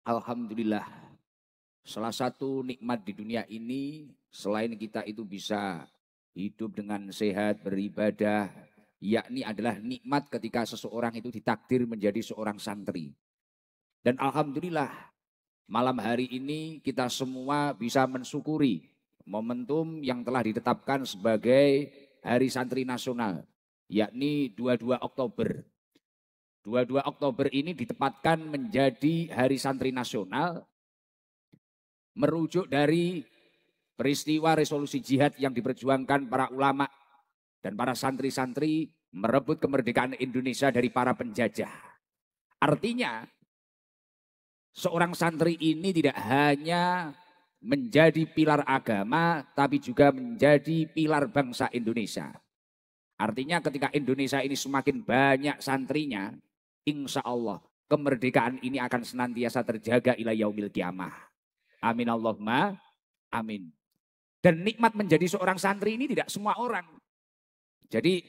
Alhamdulillah, salah satu nikmat di dunia ini selain kita itu bisa hidup dengan sehat, beribadah, yakni adalah nikmat ketika seseorang itu ditakdir menjadi seorang santri. Dan Alhamdulillah, malam hari ini kita semua bisa mensyukuri momentum yang telah ditetapkan sebagai Hari Santri Nasional, yakni 22 Oktober. 22 Oktober ini ditempatkan menjadi Hari Santri Nasional merujuk dari peristiwa resolusi jihad yang diperjuangkan para ulama dan para santri-santri merebut kemerdekaan Indonesia dari para penjajah. Artinya seorang santri ini tidak hanya menjadi pilar agama tapi juga menjadi pilar bangsa Indonesia. Artinya ketika Indonesia ini semakin banyak santrinya, insya Allah kemerdekaan ini akan senantiasa terjaga ila yaumil kiamah. Amin Allahumma amin. Dan nikmat menjadi seorang santri ini tidak semua orang. Jadi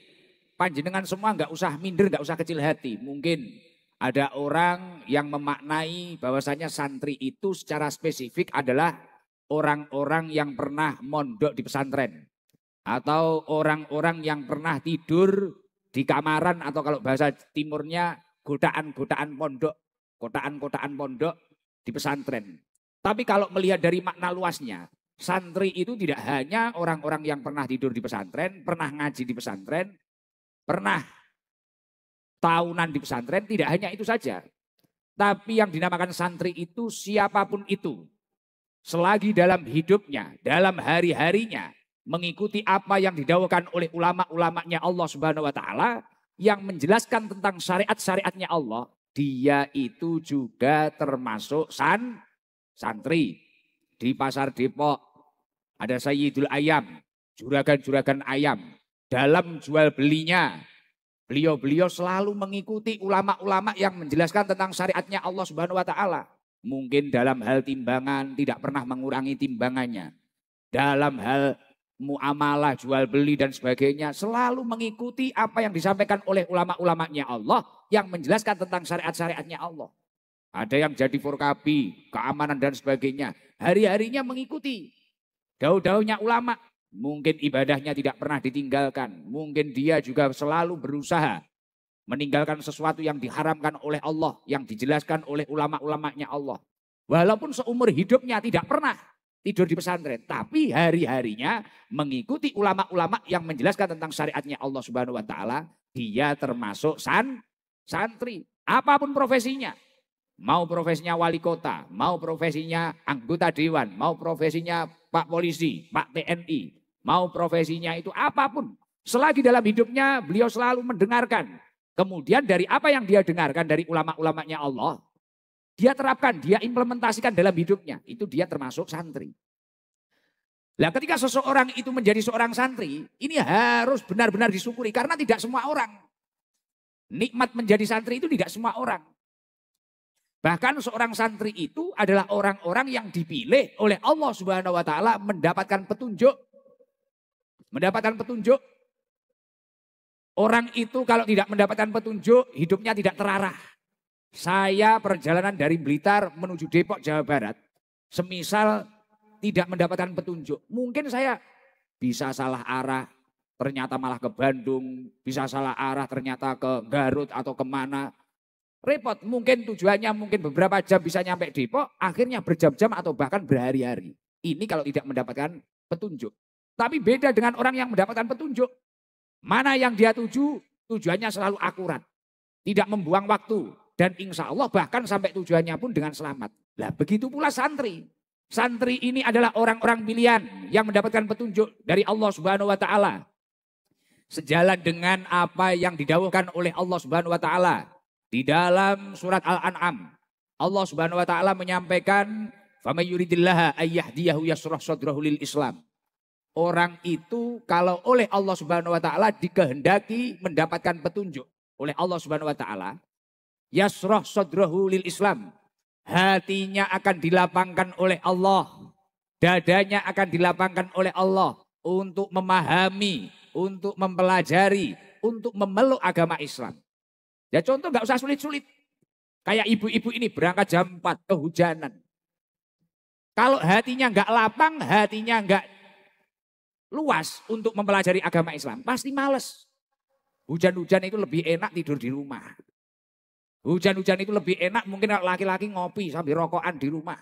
panjenengan semua nggak usah minder, nggak usah kecil hati. Mungkin ada orang yang memaknai bahwasanya santri itu secara spesifik adalah orang-orang yang pernah mondok di pesantren. Atau orang-orang yang pernah tidur di kamaran atau kalau bahasa timurnya godaan-godaan pondok, kotaan-kotaan pondok di pesantren. Tapi kalau melihat dari makna luasnya, santri itu tidak hanya orang-orang yang pernah tidur di pesantren, pernah ngaji di pesantren, pernah tahunan di pesantren, tidak hanya itu saja. Tapi yang dinamakan santri itu siapapun itu, selagi dalam hidupnya, dalam hari-harinya, mengikuti apa yang didawahkan oleh ulama-ulamanya Allah Subhanahu wa taala yang menjelaskan tentang syariat-syariatnya Allah, dia itu juga termasuk santri. Di pasar Depok ada Sayyidul Ayam, juragan-juragan ayam. Dalam jual belinya, beliau-beliau selalu mengikuti ulama-ulama yang menjelaskan tentang syariatnya Allah Subhanahu wa taala. Mungkin dalam hal timbangan tidak pernah mengurangi timbangannya. Dalam hal muamalah, jual beli dan sebagainya selalu mengikuti apa yang disampaikan oleh ulama-ulamanya Allah yang menjelaskan tentang syariat-syariatnya Allah. Ada yang jadi forkabi, keamanan dan sebagainya. Hari-harinya mengikuti daun-daunnya ulama. Mungkin ibadahnya tidak pernah ditinggalkan. Mungkin dia juga selalu berusaha meninggalkan sesuatu yang diharamkan oleh Allah, yang dijelaskan oleh ulama-ulamanya Allah. Walaupun seumur hidupnya tidak pernah tidur di pesantren, tapi hari-harinya mengikuti ulama-ulama yang menjelaskan tentang syariatnya Allah Subhanahu wa taala, dia termasuk santri. Apapun profesinya. Mau profesinya wali kota, mau profesinya anggota dewan, mau profesinya Pak Polisi, Pak TNI, mau profesinya itu apapun. Selagi dalam hidupnya beliau selalu mendengarkan. Kemudian dari apa yang dia dengarkan dari ulama-ulamanya Allah, dia terapkan, dia implementasikan dalam hidupnya. Itu dia termasuk santri. Nah ketika seseorang itu menjadi seorang santri, ini harus benar-benar disyukuri. Karena tidak semua orang. Nikmat menjadi santri itu tidak semua orang. Bahkan seorang santri itu adalah orang-orang yang dipilih oleh Allah Subhanahu wa taala mendapatkan petunjuk. Mendapatkan petunjuk. Orang itu kalau tidak mendapatkan petunjuk, hidupnya tidak terarah. Saya perjalanan dari Blitar menuju Depok, Jawa Barat. Semisal tidak mendapatkan petunjuk. Mungkin saya bisa salah arah, ternyata malah ke Bandung. Bisa salah arah, ternyata ke Garut atau kemana. Repot, mungkin tujuannya mungkin beberapa jam bisa nyampe Depok. Akhirnya berjam-jam atau bahkan berhari-hari. Ini kalau tidak mendapatkan petunjuk. Tapi beda dengan orang yang mendapatkan petunjuk. Mana yang dia tuju, tujuannya selalu akurat. Tidak membuang waktu. Dan insya Allah bahkan sampai tujuannya pun dengan selamat. Nah begitu pula santri. Santri ini adalah orang-orang pilihan yang mendapatkan petunjuk dari Allah Subhanahu wa taala. Sejalan dengan apa yang didawahkan oleh Allah Subhanahu wa taala di dalam surat Al-An'am. Allah Subhanahu wa taala menyampaikan, "Faman yuridillaha ayyahdiyahu yashrah sadrahu lil Islam." Orang itu kalau oleh Allah Subhanahu wa taala dikehendaki mendapatkan petunjuk oleh Allah Subhanahu wa taala, yasrah sadrahu lil Islam. Hatinya akan dilapangkan oleh Allah. Dadanya akan dilapangkan oleh Allah. Untuk memahami, untuk mempelajari, untuk memeluk agama Islam. Ya contoh gak usah sulit-sulit. Kayak ibu-ibu ini berangkat jam 4 kehujanan. Kalau hatinya nggak lapang, hatinya nggak luas untuk mempelajari agama Islam, pasti males. Hujan-hujan itu lebih enak tidur di rumah. Hujan-hujan itu lebih enak mungkin laki-laki ngopi sambil rokokan di rumah.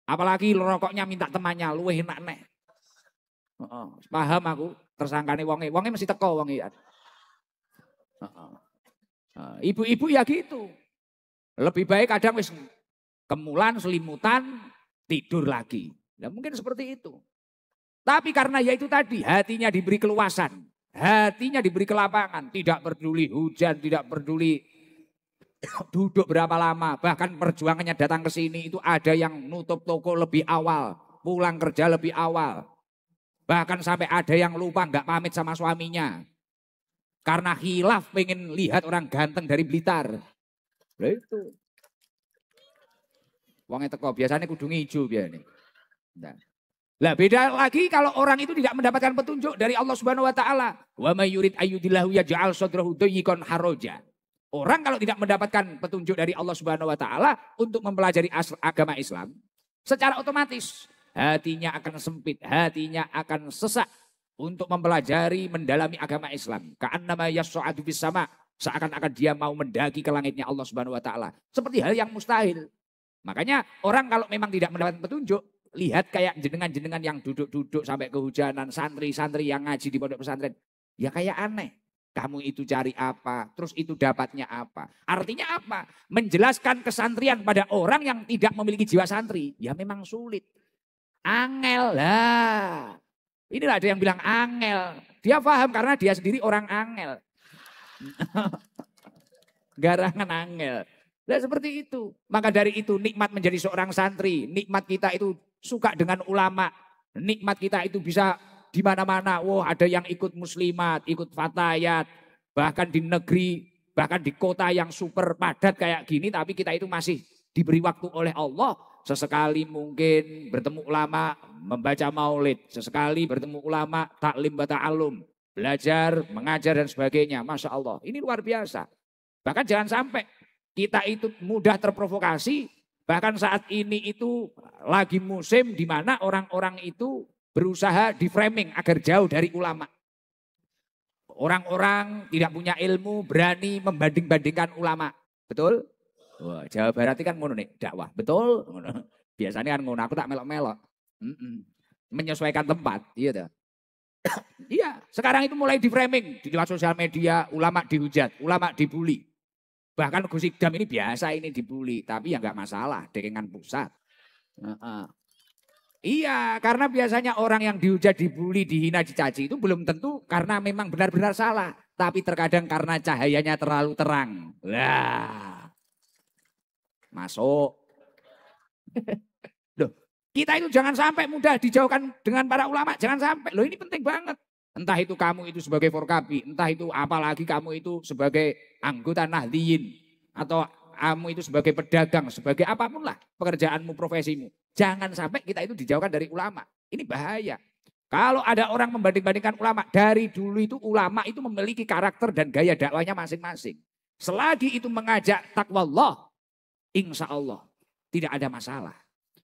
Apalagi rokoknya minta temannya, luwih enak nek. Paham aku, tersangkane wonge mesti teko wonge. Ibu-ibu ya gitu. Lebih baik kadang wis kemulan, selimutan, tidur lagi. Nah, mungkin seperti itu. Tapi karena ya itu tadi, hatinya diberi keluasan, hatinya diberi kelapangan, tidak peduli hujan, tidak peduli duduk berapa lama, bahkan perjuangannya datang ke sini itu ada yang nutup toko lebih awal, pulang kerja lebih awal. Bahkan sampai ada yang lupa nggak pamit sama suaminya. Karena khilaf pengen lihat orang ganteng dari Blitar. Nah itu. Wongnya teko biasanya kudu hijau biasanya. Nah. Lah beda lagi kalau orang itu tidak mendapatkan petunjuk dari Allah Subhanahu wa taala. Wa may yurid ayyudillahu yaj'al sadrahu dayyqan haraja. Orang kalau tidak mendapatkan petunjuk dari Allah Subhanahu wa taala untuk mempelajari agama Islam, secara otomatis hatinya akan sempit, hatinya akan sesak untuk mempelajari, mendalami agama Islam. Ka'annama yas'adu fis sama, seakan-akan dia mau mendaki ke langitnya Allah Subhanahu wa taala. Seperti hal yang mustahil. Makanya orang kalau memang tidak mendapatkan petunjuk, lihat kayak jenengan-jenengan yang duduk-duduk sampai kehujanan, santri-santri yang ngaji di pondok pesantren. Ya kayak aneh. Kamu itu cari apa, terus itu dapatnya apa. Artinya apa? Menjelaskan kesantrian pada orang yang tidak memiliki jiwa santri. Ya memang sulit. Angel lah. Inilah ada yang bilang angel. Dia paham karena dia sendiri orang angel. Garangan angel. Nah seperti itu. Maka dari itu nikmat menjadi seorang santri. Nikmat kita itu suka dengan ulama. Nikmat kita itu bisa di mana-mana. Wah ada yang ikut muslimat, ikut fatayat. Bahkan di negeri, bahkan di kota yang super padat kayak gini. Tapi kita itu masih diberi waktu oleh Allah. Sesekali mungkin bertemu ulama, membaca maulid. Sesekali bertemu ulama, taklim bata'alum. Belajar, mengajar dan sebagainya. Masya Allah. Ini luar biasa. Bahkan jangan sampai kita itu mudah terprovokasi, bahkan saat ini itu lagi musim di mana orang-orang itu berusaha di framing agar jauh dari ulama. Orang-orang tidak punya ilmu berani membanding-bandingkan ulama. Betul? Wah, Jawa Barat kan ngono nih, dakwah. Betul? Biasanya kan ngono, aku tak melok-melok. Menyesuaikan tempat, iya dah. Iya, sekarang itu mulai di framing di sosial media, ulama dihujat, ulama dibully. Bahkan Gus Idam ini biasa ini dibully, tapi ya nggak masalah, dekengan pusat. Iya, karena biasanya orang yang dihujat, dibully, dihina, dicaci itu belum tentu karena memang benar-benar salah. Tapi terkadang karena cahayanya terlalu terang. Lah, masuk. Loh, kita itu jangan sampai mudah dijauhkan dengan para ulama, jangan sampai. Loh ini penting banget. Entah itu kamu itu sebagai Forkabi, entah itu apalagi kamu itu sebagai anggota Nahdliyin atau kamu itu sebagai pedagang, sebagai apapun lah pekerjaanmu, profesimu. Jangan sampai kita itu dijauhkan dari ulama. Ini bahaya. Kalau ada orang membanding-bandingkan ulama, dari dulu itu ulama itu memiliki karakter dan gaya dakwahnya masing-masing. Selagi itu mengajak takwa Allah, insya Allah tidak ada masalah.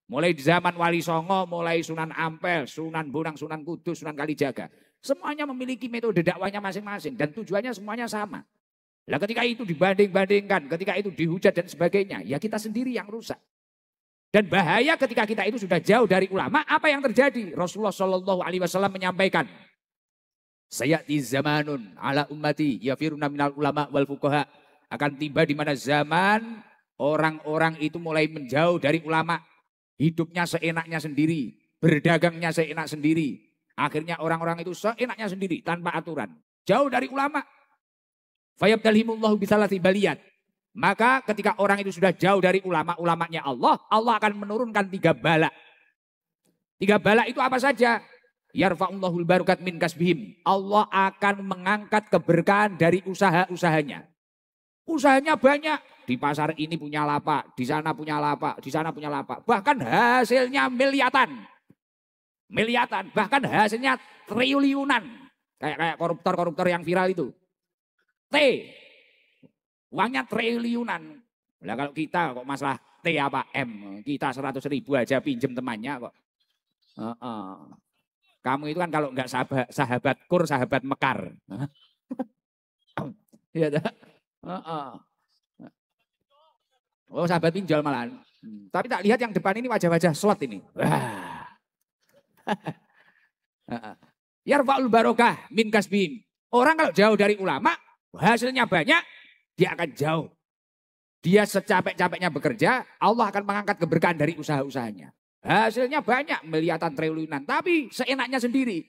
Mulai di zaman Wali Songo, mulai Sunan Ampel, Sunan Bonang, Sunan Kudus, Sunan Kalijaga. Semuanya memiliki metode dakwahnya masing-masing dan tujuannya semuanya sama. Nah ketika itu dibanding-bandingkan, ketika itu dihujat dan sebagainya, ya kita sendiri yang rusak. Dan bahaya ketika kita itu sudah jauh dari ulama, apa yang terjadi? Rasulullah SAW menyampaikan, sayati zamanun ala ummati yafiruna minal ulama wal fuqaha. Akan tiba di mana zaman orang-orang itu mulai menjauh dari ulama. Hidupnya seenaknya sendiri, berdagangnya seenak sendiri. Akhirnya orang-orang itu seenaknya sendiri tanpa aturan. Jauh dari ulama. Fayabtalhimullahu bisalati baliyat. Maka ketika orang itu sudah jauh dari ulama-ulamanya Allah, Allah akan menurunkan 3 bala. 3 bala itu apa saja? Yarfa'ullahul barukat min kasbihim. Allah akan mengangkat keberkahan dari usaha-usahanya. Usahanya banyak. Di pasar ini punya lapak, di sana punya lapak, di sana punya lapak. Bahkan hasilnya miliatan. Miliatan, bahkan hasilnya triliunan. Kayak koruptor-koruptor yang viral itu. Uangnya triliunan. Lah kalau kita kok masalah T apa M, kita 100.000 aja pinjem temannya kok. Kamu itu kan kalau nggak sahabat kur, sahabat mekar. Iya tak? Oh sahabat pinjol malahan. Tapi tak lihat yang depan ini wajah-wajah slot ini. Wah. Yarfa'ul barokah min kasbihim. Orang kalau jauh dari ulama, hasilnya banyak, dia akan jauh. Dia secapek-capeknya bekerja, Allah akan mengangkat keberkahan dari usaha-usahanya. Hasilnya banyak, miliatan triliunan, tapi seenaknya sendiri.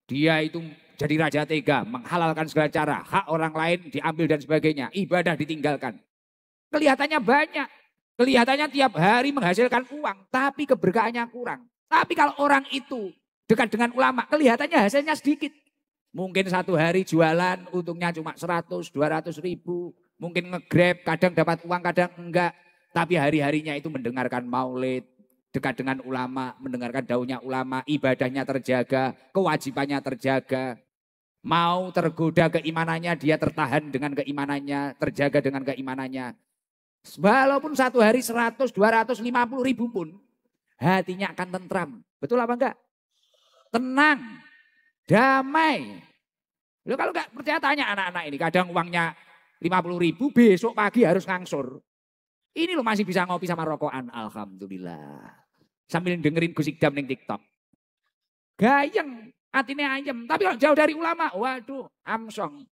Dia itu jadi raja tega, menghalalkan segala cara, hak orang lain diambil dan sebagainya, ibadah ditinggalkan. Kelihatannya banyak, kelihatannya tiap hari menghasilkan uang, tapi keberkahannya kurang. Tapi kalau orang itu dekat dengan ulama, kelihatannya hasilnya sedikit. Mungkin satu hari jualan, untungnya cuma 100, 200 ribu. Mungkin nge-grab, kadang dapat uang, kadang enggak. Tapi hari-harinya itu mendengarkan maulid, dekat dengan ulama, mendengarkan daunnya ulama, ibadahnya terjaga, kewajibannya terjaga. Mau tergoda keimanannya, dia tertahan dengan keimanannya, terjaga dengan keimanannya. Walaupun satu hari 100, 250 ribu pun, hatinya akan tentram. Betul apa enggak? Tenang, damai. Loh kalau enggak percaya tanya anak-anak ini, kadang uangnya 50 ribu, besok pagi harus ngangsur. Ini loh masih bisa ngopi sama rokokan, alhamdulillah. Sambil dengerin Gus Ikdam ning TikTok. Gayeng, hatinya ayem. Tapi kalau jauh dari ulama, waduh, amsong.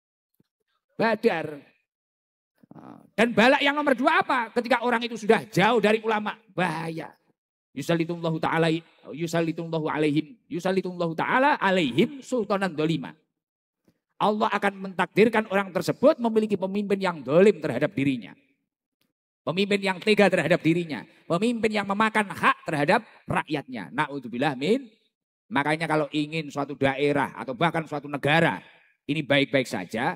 Badar. Dan balak yang nomor 2 apa? Ketika orang itu sudah jauh dari ulama, bahaya. Yusallitullahu ta'ala alaihim sultanan dolima. Allah akan mentakdirkan orang tersebut memiliki pemimpin yang dolim terhadap dirinya. Pemimpin yang tega terhadap dirinya. Pemimpin yang memakan hak terhadap rakyatnya. Na'udzubillah min. Makanya kalau ingin suatu daerah atau bahkan suatu negara ini baik-baik saja,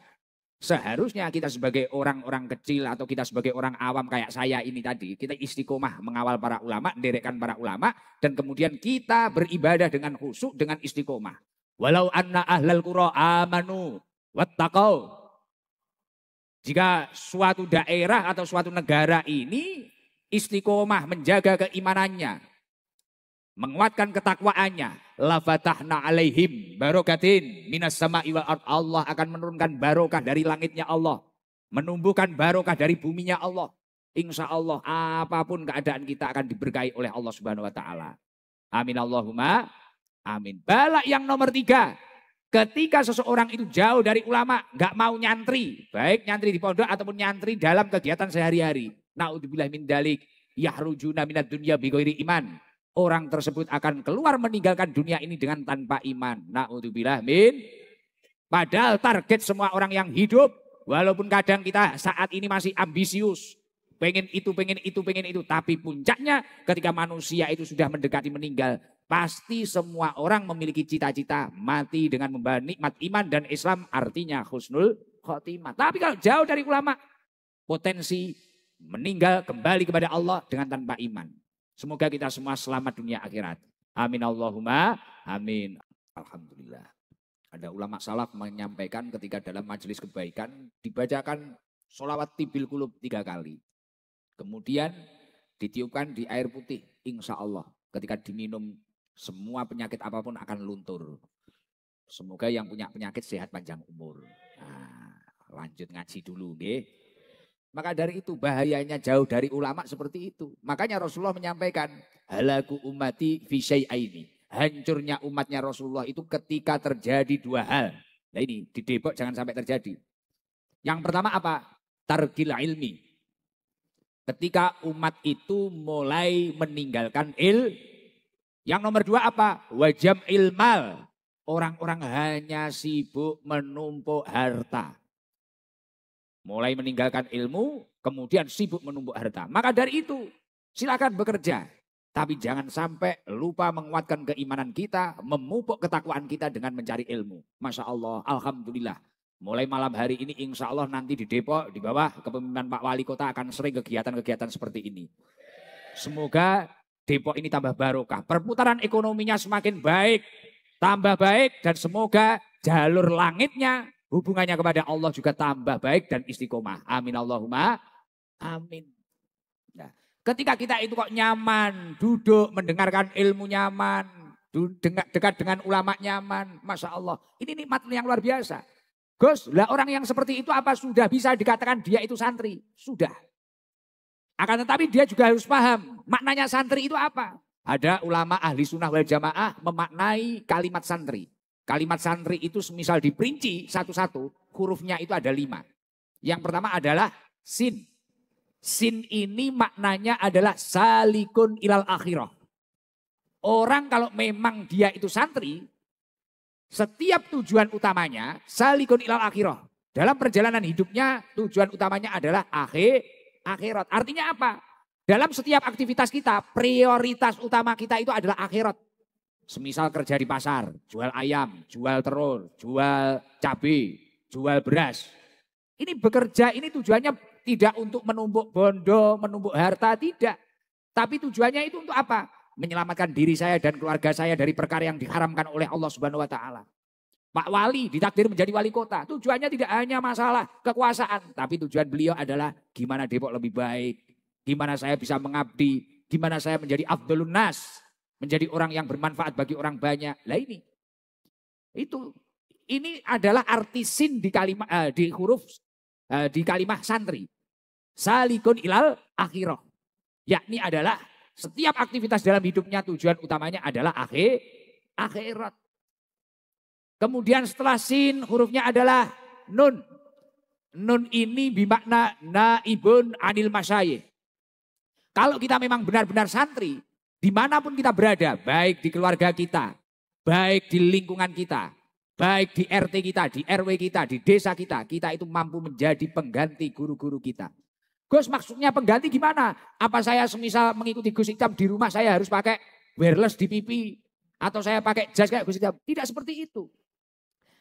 seharusnya kita sebagai orang-orang kecil atau kita sebagai orang awam kayak saya ini tadi, kita istiqomah mengawal para ulama, menderekkan para ulama, dan kemudian kita beribadah dengan khusyuk, dengan istiqomah. Walau anna ahlal qura amanu wattaqau. Jika suatu daerah atau suatu negara ini istiqomah menjaga keimanannya, menguatkan ketakwaannya, la fatahna alaihim barokatin minas sama'i wal ard. Allah akan menurunkan barokah dari langitnya Allah, menumbuhkan barokah dari buminya Allah. Insya Allah apapun keadaan kita akan diberkahi oleh Allah Subhanahu wa taala. Amin Allahumma amin. Balak yang nomor 3, ketika seseorang itu jauh dari ulama, nggak mau nyantri, baik nyantri di pondok ataupun nyantri dalam kegiatan sehari-hari. Na'udzubillah min dalik, yahrujuna minad dunya bighairi iman. Orang tersebut akan keluar meninggalkan dunia ini dengan tanpa iman. Na'udzubillah min. Padahal target semua orang yang hidup, walaupun kadang kita saat ini masih ambisius, pengen itu, pengen itu, pengen itu, tapi puncaknya ketika manusia itu sudah mendekati meninggal, pasti semua orang memiliki cita-cita mati dengan membawa nikmat iman dan Islam, artinya husnul khotimah. Tapi kalau jauh dari ulama, potensi meninggal kembali kepada Allah dengan tanpa iman. Semoga kita semua selamat dunia akhirat. Amin Allahumma amin. Alhamdulillah. Ada ulama salaf menyampaikan ketika dalam majelis kebaikan dibacakan sholawat tibil kulub 3 kali. Kemudian ditiupkan di air putih, insya Allah ketika diminum semua penyakit apapun akan luntur. Semoga yang punya penyakit sehat panjang umur. Nah, lanjut ngaji dulu, nggih. Maka dari itu bahayanya jauh dari ulama seperti itu. Makanya Rasulullah menyampaikan, halaku ummati fi syai'aini. Hancurnya umatnya Rasulullah itu ketika terjadi 2 hal. Nah ini di Depok jangan sampai terjadi. Yang pertama apa? Tarkil ilmi. Ketika umat itu mulai meninggalkan Yang nomor 2 apa? Wajam ilmal. Orang-orang hanya sibuk menumpuk harta. Mulai meninggalkan ilmu, kemudian sibuk menumpuk harta. Maka dari itu, silakan bekerja. Tapi jangan sampai lupa menguatkan keimanan kita, memupuk ketakwaan kita dengan mencari ilmu. Masya Allah, alhamdulillah. Mulai malam hari ini insya Allah nanti di Depok, di bawah kepemimpinan Pak Wali Kota akan sering kegiatan-kegiatan seperti ini. Semoga Depok ini tambah barokah. Perputaran ekonominya semakin baik, tambah baik, dan semoga jalur langitnya hubungannya kepada Allah juga tambah baik dan istiqomah. Amin Allahumma Amin. Nah, ketika kita itu kok nyaman, duduk mendengarkan ilmu nyaman, dekat dengan ulama nyaman, Masya Allah. Ini nikmat yang luar biasa. Gus, lah orang yang seperti itu apa sudah bisa dikatakan dia itu santri? Sudah. Akan tetapi dia juga harus paham maknanya santri itu apa. Ada ulama ahli sunnah wal jamaah memaknai kalimat santri. Kalimat santri itu semisal diperinci satu-satu, hurufnya itu ada 5. Yang pertama adalah sin. Sin ini maknanya adalah salikun ilal akhirah. Orang kalau memang dia itu santri, setiap tujuan utamanya salikun ilal akhirah. Dalam perjalanan hidupnya tujuan utamanya adalah akhirat. Artinya apa? Dalam setiap aktivitas kita, prioritas utama kita itu adalah akhirat. Semisal kerja di pasar, jual ayam, jual telur, jual cabai, jual beras. Ini bekerja, ini tujuannya tidak untuk menumpuk bondo, menumpuk harta, tidak. Tapi tujuannya itu untuk apa? Menyelamatkan diri saya dan keluarga saya dari perkara yang diharamkan oleh Allah Subhanahu wa taala. Pak Wali ditakdir menjadi wali kota. Tujuannya tidak hanya masalah kekuasaan, tapi tujuan beliau adalah gimana Depok lebih baik, gimana saya bisa mengabdi, gimana saya menjadi afdhalun nas, menjadi orang yang bermanfaat bagi orang banyak. Lah ini adalah arti sin di kalimat di huruf di kalimah santri. Salikun ilal akhirah. Yakni adalah setiap aktivitas dalam hidupnya tujuan utamanya adalah akhirat. Kemudian setelah sin hurufnya adalah nun. Nun ini bermakna naibun anil masyayikh. Kalau kita memang benar-benar santri, dimanapun kita berada, baik di keluarga kita, baik di lingkungan kita, baik di RT kita, di RW kita, di desa kita, kita itu mampu menjadi pengganti guru-guru kita. Gus, maksudnya pengganti gimana? Apa saya semisal mengikuti Gus Itam di rumah saya harus pakai wireless di pipi? Atau saya pakai jas kayak Gus Itam? Tidak seperti itu.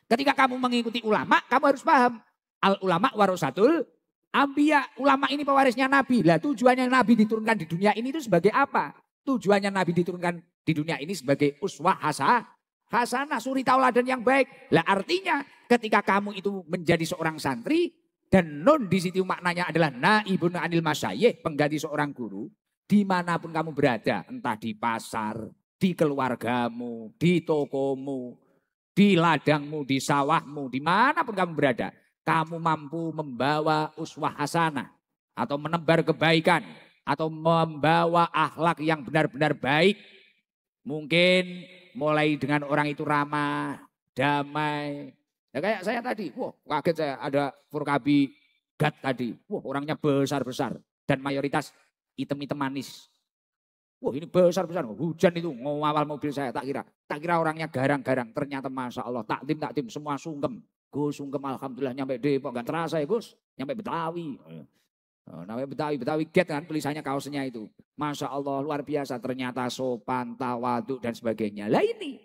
Ketika kamu mengikuti ulama, kamu harus paham. Al ulama warasatul ambiya. Ulama ini pewarisnya Nabi. Lah tujuannya Nabi diturunkan di dunia ini itu sebagai apa? Tujuannya Nabi diturunkan di dunia ini sebagai uswah hasanah, suri tauladan yang baik. Lah artinya ketika kamu itu menjadi seorang santri dan nun di situ maknanya adalah naibun anil masyayikh, pengganti seorang guru, dimanapun kamu berada, entah di pasar, di keluargamu, di tokomu, di ladangmu, di sawahmu, dimanapun kamu berada, kamu mampu membawa uswah hasanah atau menebar kebaikan atau membawa akhlak yang benar-benar baik. Mungkin mulai dengan orang itu ramah, damai. Ya kayak saya tadi, wah kaget saya ada Furkabi Gat tadi. Wah orangnya besar-besar dan mayoritas item-item manis. Wah ini besar-besar, hujan itu ngawal mobil saya, tak kira orangnya garang-garang. Ternyata Masya Allah, taktim semua sungkem. Gus sungkem alhamdulillah nyampe Depok, gak terasa ya Gus, nyampe Betawi. Namanya Betawi Get kan tulisannya kaosnya itu. Masya Allah luar biasa, ternyata sopan, tawaduk dan sebagainya. Lah ini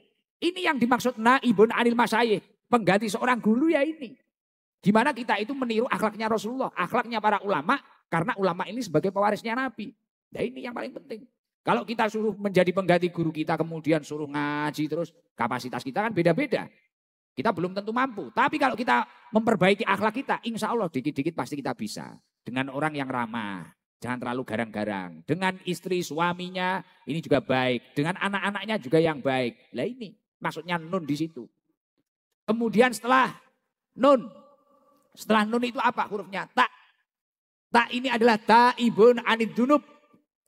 yang dimaksud naibun anil masyayikh, pengganti seorang guru ya ini. Gimana kita itu meniru akhlaknya Rasulullah, akhlaknya para ulama, karena ulama ini sebagai pewarisnya Nabi. Nah ini yang paling penting. Kalau kita suruh menjadi pengganti guru kita, kemudian suruh ngaji terus, kapasitas kita kan beda-beda. Kita belum tentu mampu. Tapi kalau kita memperbaiki akhlak kita, insya Allah dikit-dikit pasti kita bisa. Dengan orang yang ramah, jangan terlalu garang-garang. Dengan istri suaminya, ini juga baik. Dengan anak-anaknya juga yang baik. Lah ini maksudnya nun di situ. Kemudian setelah nun itu apa hurufnya? Tak. Tak ini adalah taibun anid dunub.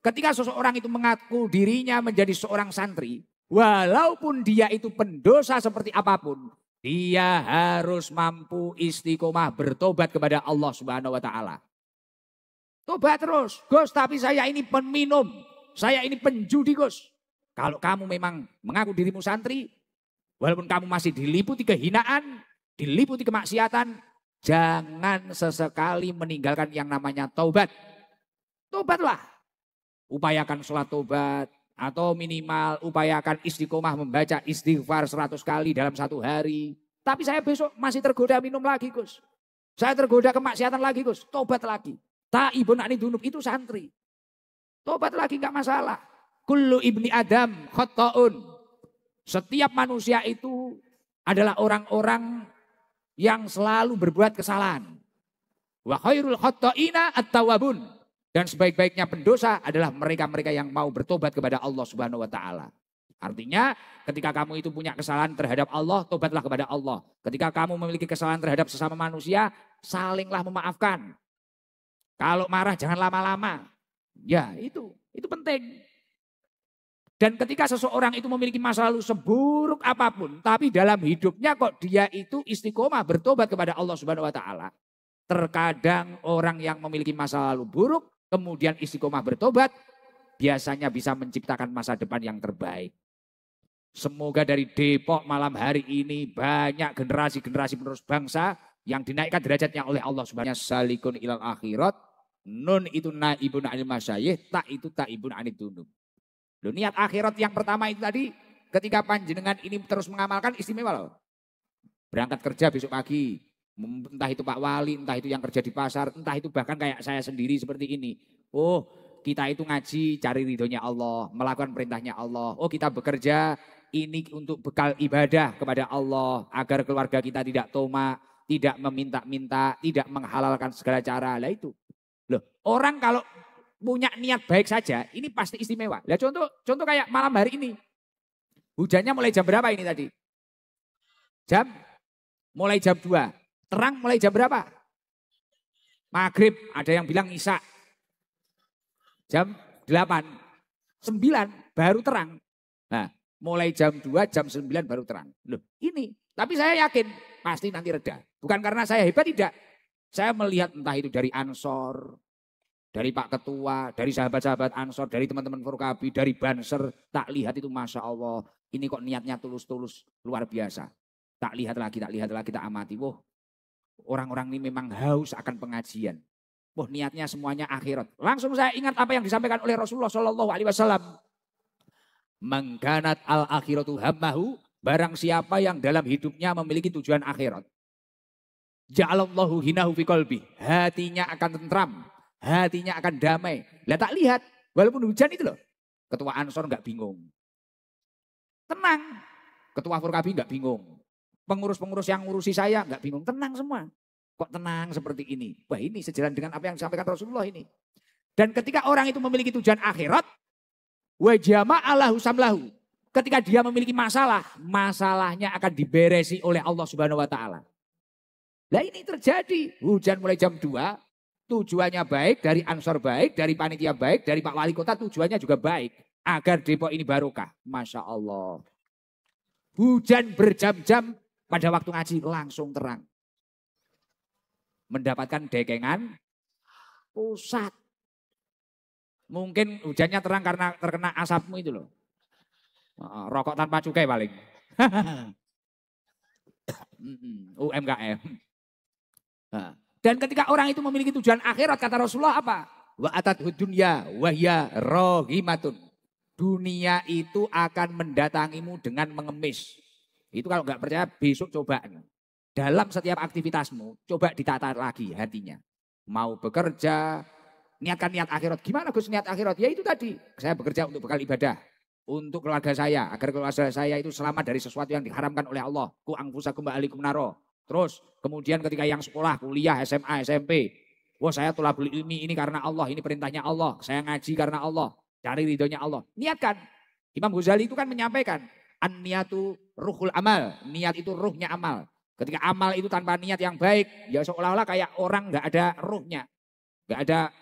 Ketika seseorang itu mengaku dirinya menjadi seorang santri, walaupun dia itu pendosa seperti apapun, dia harus mampu istiqomah bertobat kepada Allah Subhanahu wa taala. Tobat terus, Gus, tapi saya ini peminum, saya ini penjudi, Gus. Kalau kamu memang mengaku dirimu santri, walaupun kamu masih diliputi kehinaan, diliputi kemaksiatan, jangan sesekali meninggalkan yang namanya taubat. Tobatlah. Upayakan sholat tobat atau minimal upayakan istiqomah membaca istighfar 100 kali dalam satu hari. Tapi saya besok masih tergoda minum lagi, Gus. Saya tergoda kemaksiatan lagi, Gus. Tobat lagi. Taibun anid dunub itu santri. Tobat lagi enggak masalah. Kullu ibni Adam khotta'un. Setiap manusia itu adalah orang-orang yang selalu berbuat kesalahan. Wa khairul khotta'ina at-tawwabun. Dan sebaik-baiknya pendosa adalah mereka-mereka yang mau bertobat kepada Allah Subhanahu wa taala. Artinya ketika kamu itu punya kesalahan terhadap Allah, tobatlah kepada Allah. Ketika kamu memiliki kesalahan terhadap sesama manusia, salinglah memaafkan. Kalau marah jangan lama-lama. Ya itu penting. Dan ketika seseorang itu memiliki masa lalu seburuk apapun, tapi dalam hidupnya kok dia itu istiqomah bertobat kepada Allah Subhanahu wa taala. Terkadang orang yang memiliki masa lalu buruk, kemudian istiqomah bertobat, biasanya bisa menciptakan masa depan yang terbaik. Semoga dari Depok malam hari ini banyak generasi-generasi penerus bangsa yang dinaikkan derajatnya oleh Allah Subhanahu wa taala. Salikun ilal akhirat, nun itu naibun anil masyayikh, tak itu taibun anid dunub. Loh, niat akhirat yang pertama itu tadi ketika panjenengan ini terus mengamalkan istimewa loh. Berangkat kerja besok pagi, entah itu Pak Wali, entah itu yang kerja di pasar, entah itu bahkan kayak saya sendiri seperti ini. Oh, kita itu ngaji cari ridhonya Allah, melakukan perintahnya Allah. Oh, kita bekerja ini untuk bekal ibadah kepada Allah agar keluarga kita tidak toma, tidak meminta-minta, tidak menghalalkan segala cara. Lah itu. Loh, orang kalau punya niat baik saja, ini pasti istimewa. Lah contoh kayak malam hari ini. Hujannya mulai jam berapa ini tadi? Mulai jam 2. Terang mulai jam berapa? Maghrib, ada yang bilang isya. Jam 8. 9 baru terang. Nah, mulai jam 2, jam 9 baru terang. Loh, ini. Tapi saya yakin pasti nanti reda. Bukan karena saya hebat, tidak. Saya melihat entah itu dari Ansor, dari Pak Ketua, dari sahabat-sahabat Ansor, dari teman-teman Forkabi, dari Banser. Tak lihat itu Masya Allah. Ini kok niatnya tulus-tulus luar biasa. Tak lihat lagi, tak amati. Wah, orang-orang ini memang haus akan pengajian. Wah, niatnya semuanya akhirat. Langsung saya ingat apa yang disampaikan oleh Rasulullah SAW. Mangkanat al akhiratu hammahu. Barang siapa yang dalam hidupnya memiliki tujuan akhirat. Ja'alallahu hinahu fi qalbi. Hatinya akan tentram. Hatinya akan damai. Lah tak lihat, walaupun hujan itu loh. Ketua Ansor enggak bingung. Tenang. Ketua Forkabi enggak bingung. Pengurus-pengurus yang ngurusi saya enggak bingung. Tenang semua. Kok tenang seperti ini? Wah, ini sejalan dengan apa yang disampaikan Rasulullah ini. Dan ketika orang itu memiliki tujuan akhirat, wa jama'alahu samlahu. Ketika dia memiliki masalah, masalahnya akan diberesi oleh Allah Subhanahu wa taala. Lah ini terjadi. Hujan mulai jam 2. Tujuannya baik, dari Ansor baik, dari panitia baik, dari Pak Wali Kota tujuannya juga baik. Agar Depok ini barokah. Masya Allah. Hujan berjam-jam, pada waktu ngaji langsung terang. Mendapatkan dekengan pusat. Mungkin hujannya terang karena terkena asapmu itu loh. Rokok tanpa cukai paling. UMKM. Dan ketika orang itu memiliki tujuan akhirat, kata Rasulullah apa? Wa atadhud dunya wa hiya rahimatun. Dunia itu akan mendatangimu dengan mengemis. Itu kalau nggak percaya besok coba. Dalam setiap aktivitasmu, coba ditata lagi hatinya. Mau bekerja, niatkan niat akhirat. Gimana Gus niat akhirat? Ya itu tadi, saya bekerja untuk bekal ibadah. Untuk keluarga saya, agar keluarga saya itu selamat dari sesuatu yang diharamkan oleh Allah. Ku anfusakum wa ahlikum naro. Terus kemudian ketika yang sekolah, kuliah, SMA, SMP. Wah saya tolabul ilmi ini karena Allah, ini perintahnya Allah. Saya ngaji karena Allah, cari ridhonya Allah. Niatkan. Imam Ghazali itu kan menyampaikan. An-niyatu ruhul amal. Niat itu ruhnya amal. Ketika amal itu tanpa niat yang baik, ya seolah-olah kayak orang gak ada ruhnya. Gak ada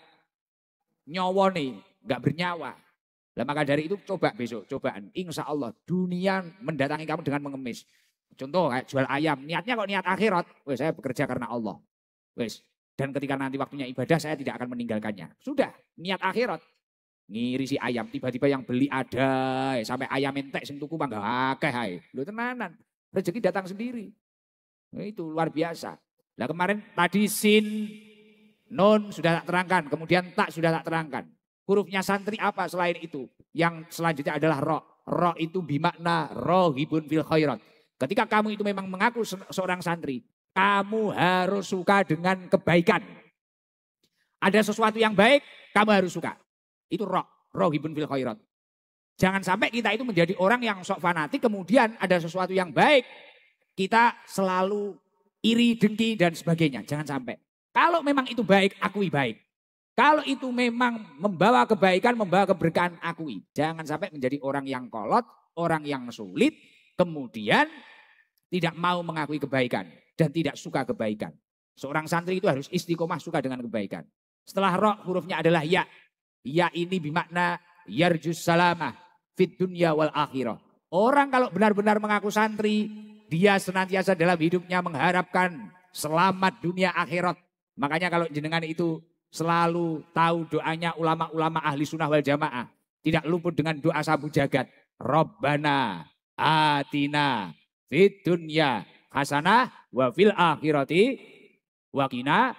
nyawa nih, gak bernyawa. Nah, maka dari itu coba besok, cobaan. Insya Allah dunia mendatangi kamu dengan mengemis. Contoh kayak jual ayam, niatnya kok niat akhirat. Wes saya bekerja karena Allah. Wes. Dan ketika nanti waktunya ibadah saya tidak akan meninggalkannya. Sudah, niat akhirat. Ngirisi ayam, tiba-tiba yang beli ada. Sampai ayam entek sing tuku mangga akeh ae. Lho tenanan. Rezeki datang sendiri. Nah, itu luar biasa. Nah kemarin tadi sin, nun sudah tak terangkan. Kemudian tak sudah tak terangkan. Hurufnya santri apa selain itu? Yang selanjutnya adalah ro. Ro itu bimakna rohibun fil khairat. Ketika kamu itu memang mengaku seorang santri, kamu harus suka dengan kebaikan. Ada sesuatu yang baik, kamu harus suka. Itu rohibun fil khairat. Jangan sampai kita itu menjadi orang yang sok fanatik, kemudian ada sesuatu yang baik, kita selalu iri, dengki, dan sebagainya. Jangan sampai. Kalau memang itu baik, akui baik. Kalau itu memang membawa kebaikan, membawa keberkahan, akui. Jangan sampai menjadi orang yang kolot, orang yang sulit, kemudian tidak mau mengakui kebaikan dan tidak suka kebaikan. Seorang santri itu harus istiqomah suka dengan kebaikan. Setelah ro, hurufnya adalah ya. Ya ini bermakna yarjus salamah fit dunya wal akhirah. Orang kalau benar-benar mengaku santri, dia senantiasa dalam hidupnya mengharapkan selamat dunia akhirat. Makanya kalau jenengan itu selalu tahu doanya ulama-ulama ahli sunnah wal jamaah. Tidak luput dengan doa sabu jagat. Rabbana atina fid dunya hasanah wa fil akhirati wa qina.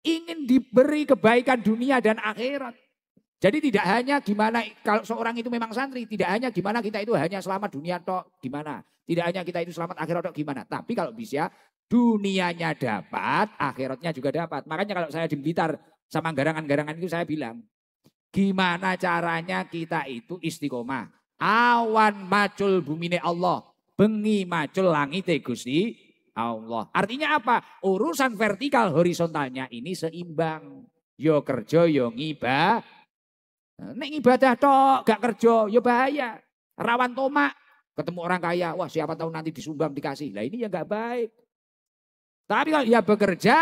Ingin diberi kebaikan dunia dan akhirat. Jadi tidak hanya gimana kalau seorang itu memang santri, tidak hanya gimana kita itu hanya selamat dunia tok gimana. Tidak hanya kita itu selamat akhirat tok gimana. Tapi kalau bisa dunianya dapat, akhiratnya juga dapat. Makanya kalau saya di Blitar sama garangan-garangan itu saya bilang, gimana caranya kita itu istiqomah. Awan macul bumine Allah, bengi macul langit Gusti Allah. Artinya apa? Urusan vertikal horizontalnya ini seimbang. Yo kerja yo ngibah. Nek ibadah tok gak kerja yo bahaya. Rawan tomak. Ketemu orang kaya, wah siapa tahu nanti disumbang dikasih. Lah ini ya gak baik. Tapi kalau dia bekerja,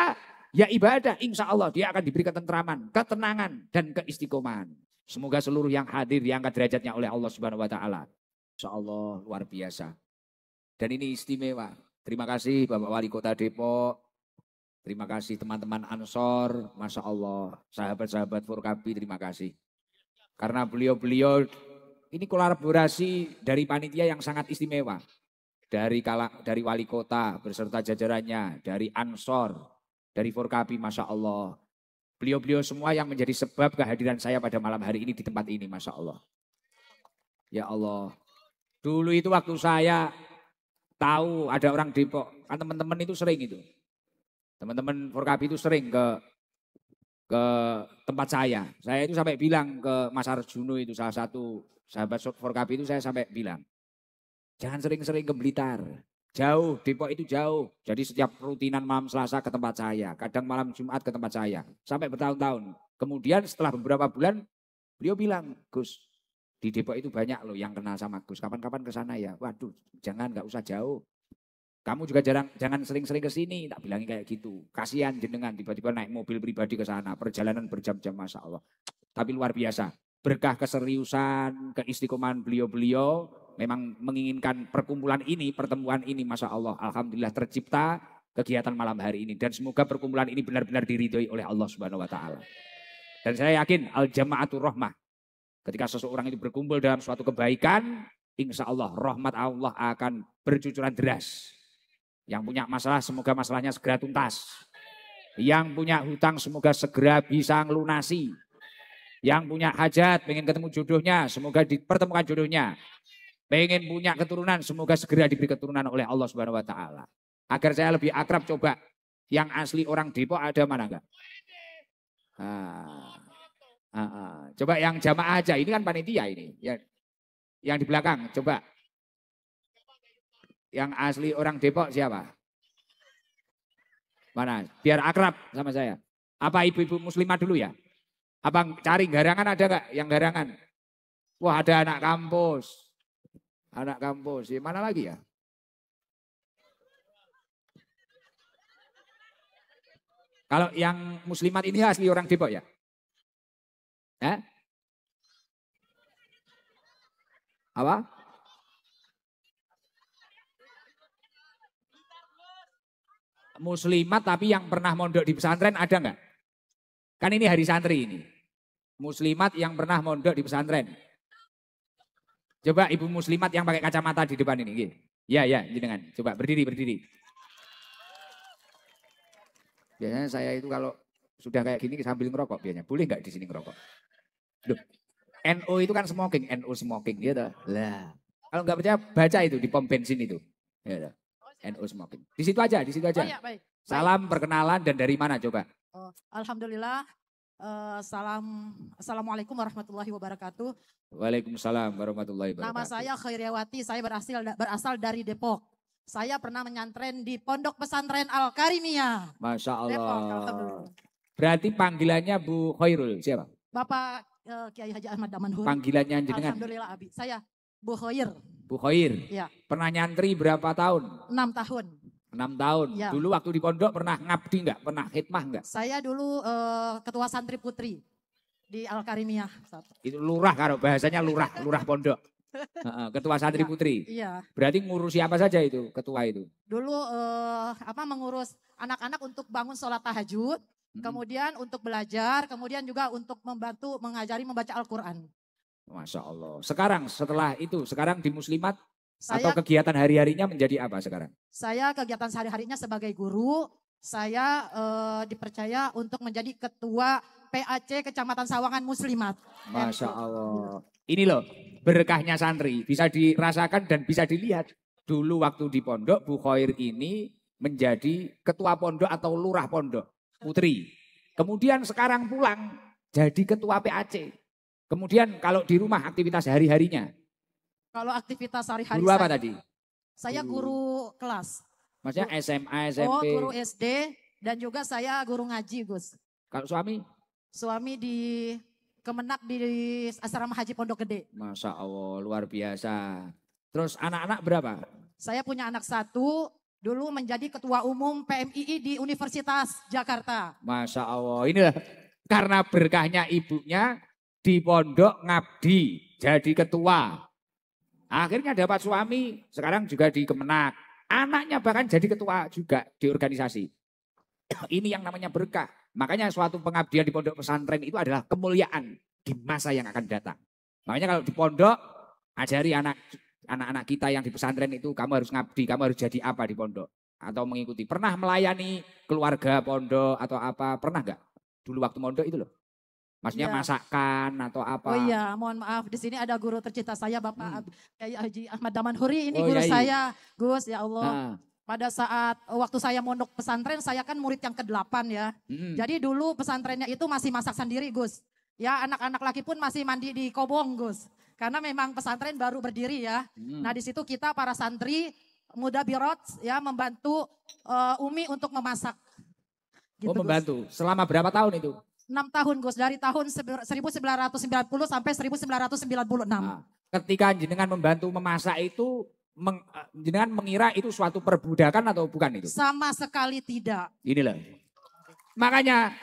ya ibadah. Insya Allah dia akan diberi ketentraman, ketenangan, dan keistiqomahan. Semoga seluruh yang hadir diangkat derajatnya oleh Allah Subhanahu Wa Taala. Insya Allah luar biasa. Dan ini istimewa. Terima kasih Bapak Wali Kota Depok. Terima kasih teman-teman Ansor. Masya Allah. Sahabat-sahabat Forkabi terima kasih. Karena beliau-beliau ini kolaborasi dari panitia yang sangat istimewa. Dari Wali Kota beserta jajarannya. Dari Ansor. Dari Forkabi Masya Allah. Beliau-beliau semua yang menjadi sebab kehadiran saya pada malam hari ini di tempat ini. Masya Allah. Ya Allah. Dulu itu waktu saya tahu ada orang Depok, kan teman-teman itu sering itu. Teman-teman Forkabi itu sering ke tempat saya. Saya itu sampai bilang ke Mas Arjuno itu salah satu sahabat Forkabi itu saya sampai bilang, jangan sering-sering ke Blitar. Jauh, Depok itu jauh. Jadi setiap rutinan malam Selasa ke tempat saya, kadang malam Jumat ke tempat saya. Sampai bertahun-tahun. Kemudian setelah beberapa bulan beliau bilang, Gus, di Depok itu banyak loh yang kenal sama Gus. Kapan-kapan ke sana ya. Waduh, jangan nggak usah jauh. Kamu juga jangan sering-sering ke sini. Tak bilangin kayak gitu. Kasihan jenengan tiba-tiba naik mobil pribadi ke sana. Perjalanan berjam-jam Masya Allah. Tapi luar biasa. Berkah keseriusan, keistiqomahan beliau-beliau. Memang menginginkan perkumpulan ini, pertemuan ini Masya Allah. Alhamdulillah tercipta kegiatan malam hari ini. Dan semoga perkumpulan ini benar-benar diridhoi oleh Allah Subhanahu Wa Taala. Dan saya yakin al-jama'atul rahmah. Ketika seseorang itu berkumpul dalam suatu kebaikan, insya Allah rahmat Allah akan bercucuran deras. Yang punya masalah semoga masalahnya segera tuntas. Yang punya hutang semoga segera bisa ngelunasi. Yang punya hajat, pengen ketemu jodohnya, semoga dipertemukan jodohnya. Pengen punya keturunan, semoga segera diberi keturunan oleh Allah Subhanahu Wa Taala. Agar saya lebih akrab, coba yang asli orang Depok ada mana enggak? Coba yang jamaah aja, ini kan panitia ini. Yang di belakang, coba. Yang asli orang Depok siapa? Mana? Biar akrab sama saya. Apa ibu-ibu muslimah dulu ya? Apa cari garangan ada nggak yang garangan? Wah ada anak kampus. Anak kampus, ya, mana lagi ya? Kalau yang muslimat ini asli orang Depok ya? Apa? Muslimat tapi yang pernah mondok di pesantren ada nggak? Kan ini hari santri ini. Muslimat yang pernah mondok di pesantren. Coba ibu muslimat yang pakai kacamata di depan ini. Ya, jenengan. Coba berdiri. Biasanya saya itu kalau sudah kayak gini sambil ngerokok biasanya. Boleh nggak di sini ngerokok? Loh, NO itu kan smoking, NO smoking gitu. Lah, kalau nggak percaya baca itu di pom bensin itu. Ya, NO smoking. Di situ aja. Oh, ya, baik. Salam perkenalan dan dari mana coba? Alhamdulillah. Assalamualaikum warahmatullahi wabarakatuh. Waalaikumsalam warahmatullahi wabarakatuh. Nama saya Khairiawati, saya berasal dari Depok. Saya pernah menyantren di Pondok Pesantren Al Karimiyah. Masya Allah. Depok, alhamdulillah. Berarti panggilannya Bu Khairul. Siapa? Bapak Kiai Haji Ahmad Damanhuri. Panggilannya jenengan? Alhamdulillah Abi. Saya Bu Khair. Bu Khair. Ya. Pernah nyantri berapa tahun? 6 tahun. 6 tahun. Ya. Dulu waktu di pondok pernah ngabdi enggak? Pernah khidmah enggak? Saya dulu ketua santri putri di Al-Karimiyah. Itu lurah kalau bahasanya lurah pondok. Ketua santri Ya, putri. Iya. Berarti ngurusi apa saja itu ketua itu? Dulu mengurus anak-anak untuk bangun sholat tahajud, kemudian untuk belajar, kemudian juga untuk membantu mengajari membaca Al-Quran. Masya Allah. Sekarang setelah itu, sekarang di Muslimat atau Saya, kegiatan hari-harinya menjadi apa sekarang? saya kegiatan sehari-harinya sebagai guru, saya dipercaya untuk menjadi ketua PAC Kecamatan Sawangan Muslimat. Masya Allah. Ini loh berkahnya santri, bisa dirasakan dan bisa dilihat. Dulu waktu di pondok, Bu Khair ini menjadi ketua pondok atau lurah pondok, putri. Kemudian sekarang pulang jadi ketua PAC. Kemudian kalau di rumah aktivitas hari-harinya. Kalau aktivitas sehari-hari Guru apa tadi? saya guru kelas. Maksudnya SMA, SMP. Oh, guru SD dan juga saya guru ngaji, Gus. Kalau suami? Suami di Kemenak di Asrama Haji Pondok Gede. Masya Allah, luar biasa. Terus anak-anak berapa? Saya punya anak satu, dulu menjadi ketua umum PMII di Universitas Jakarta. Masya Allah, inilah karena berkahnya ibunya di pondok ngabdi, jadi ketua. Akhirnya dapat suami, sekarang juga di Kemenak. Anaknya bahkan jadi ketua juga di organisasi. Ini yang namanya berkah. Makanya suatu pengabdian di pondok pesantren itu adalah kemuliaan di masa yang akan datang. Makanya kalau di pondok, ajari anak-anak kita yang di pesantren itu, kamu harus ngabdi, kamu harus jadi apa di pondok. Atau mengikuti. Pernah melayani keluarga pondok atau apa, pernah nggak? Dulu waktu pondok itu loh. Maksudnya Ya. masakan atau apa. Oh iya, mohon maaf. Di sini ada guru tercinta saya, Bapak Kiai Haji Ahmad Damanhuri. Ini Oh, guru Yai. saya, Gus, ya Allah. Nah, Pada saat waktu saya mondok pesantren, saya kan murid yang ke-8 ya. Jadi dulu pesantrennya itu masih masak sendiri, Gus. Ya, anak-anak laki pun masih mandi di kobong, Gus. Karena memang pesantren baru berdiri ya. Nah, di situ kita para santri muda birot ya membantu Umi untuk memasak. Gitu, oh membantu. Selama berapa tahun itu? 6 tahun, Gus. Dari tahun 1990 sampai 1996. Nah, ketika jenengan membantu memasak itu, jenengan mengira itu suatu perbudakan atau bukan itu? Sama sekali tidak. Inilah. Makanya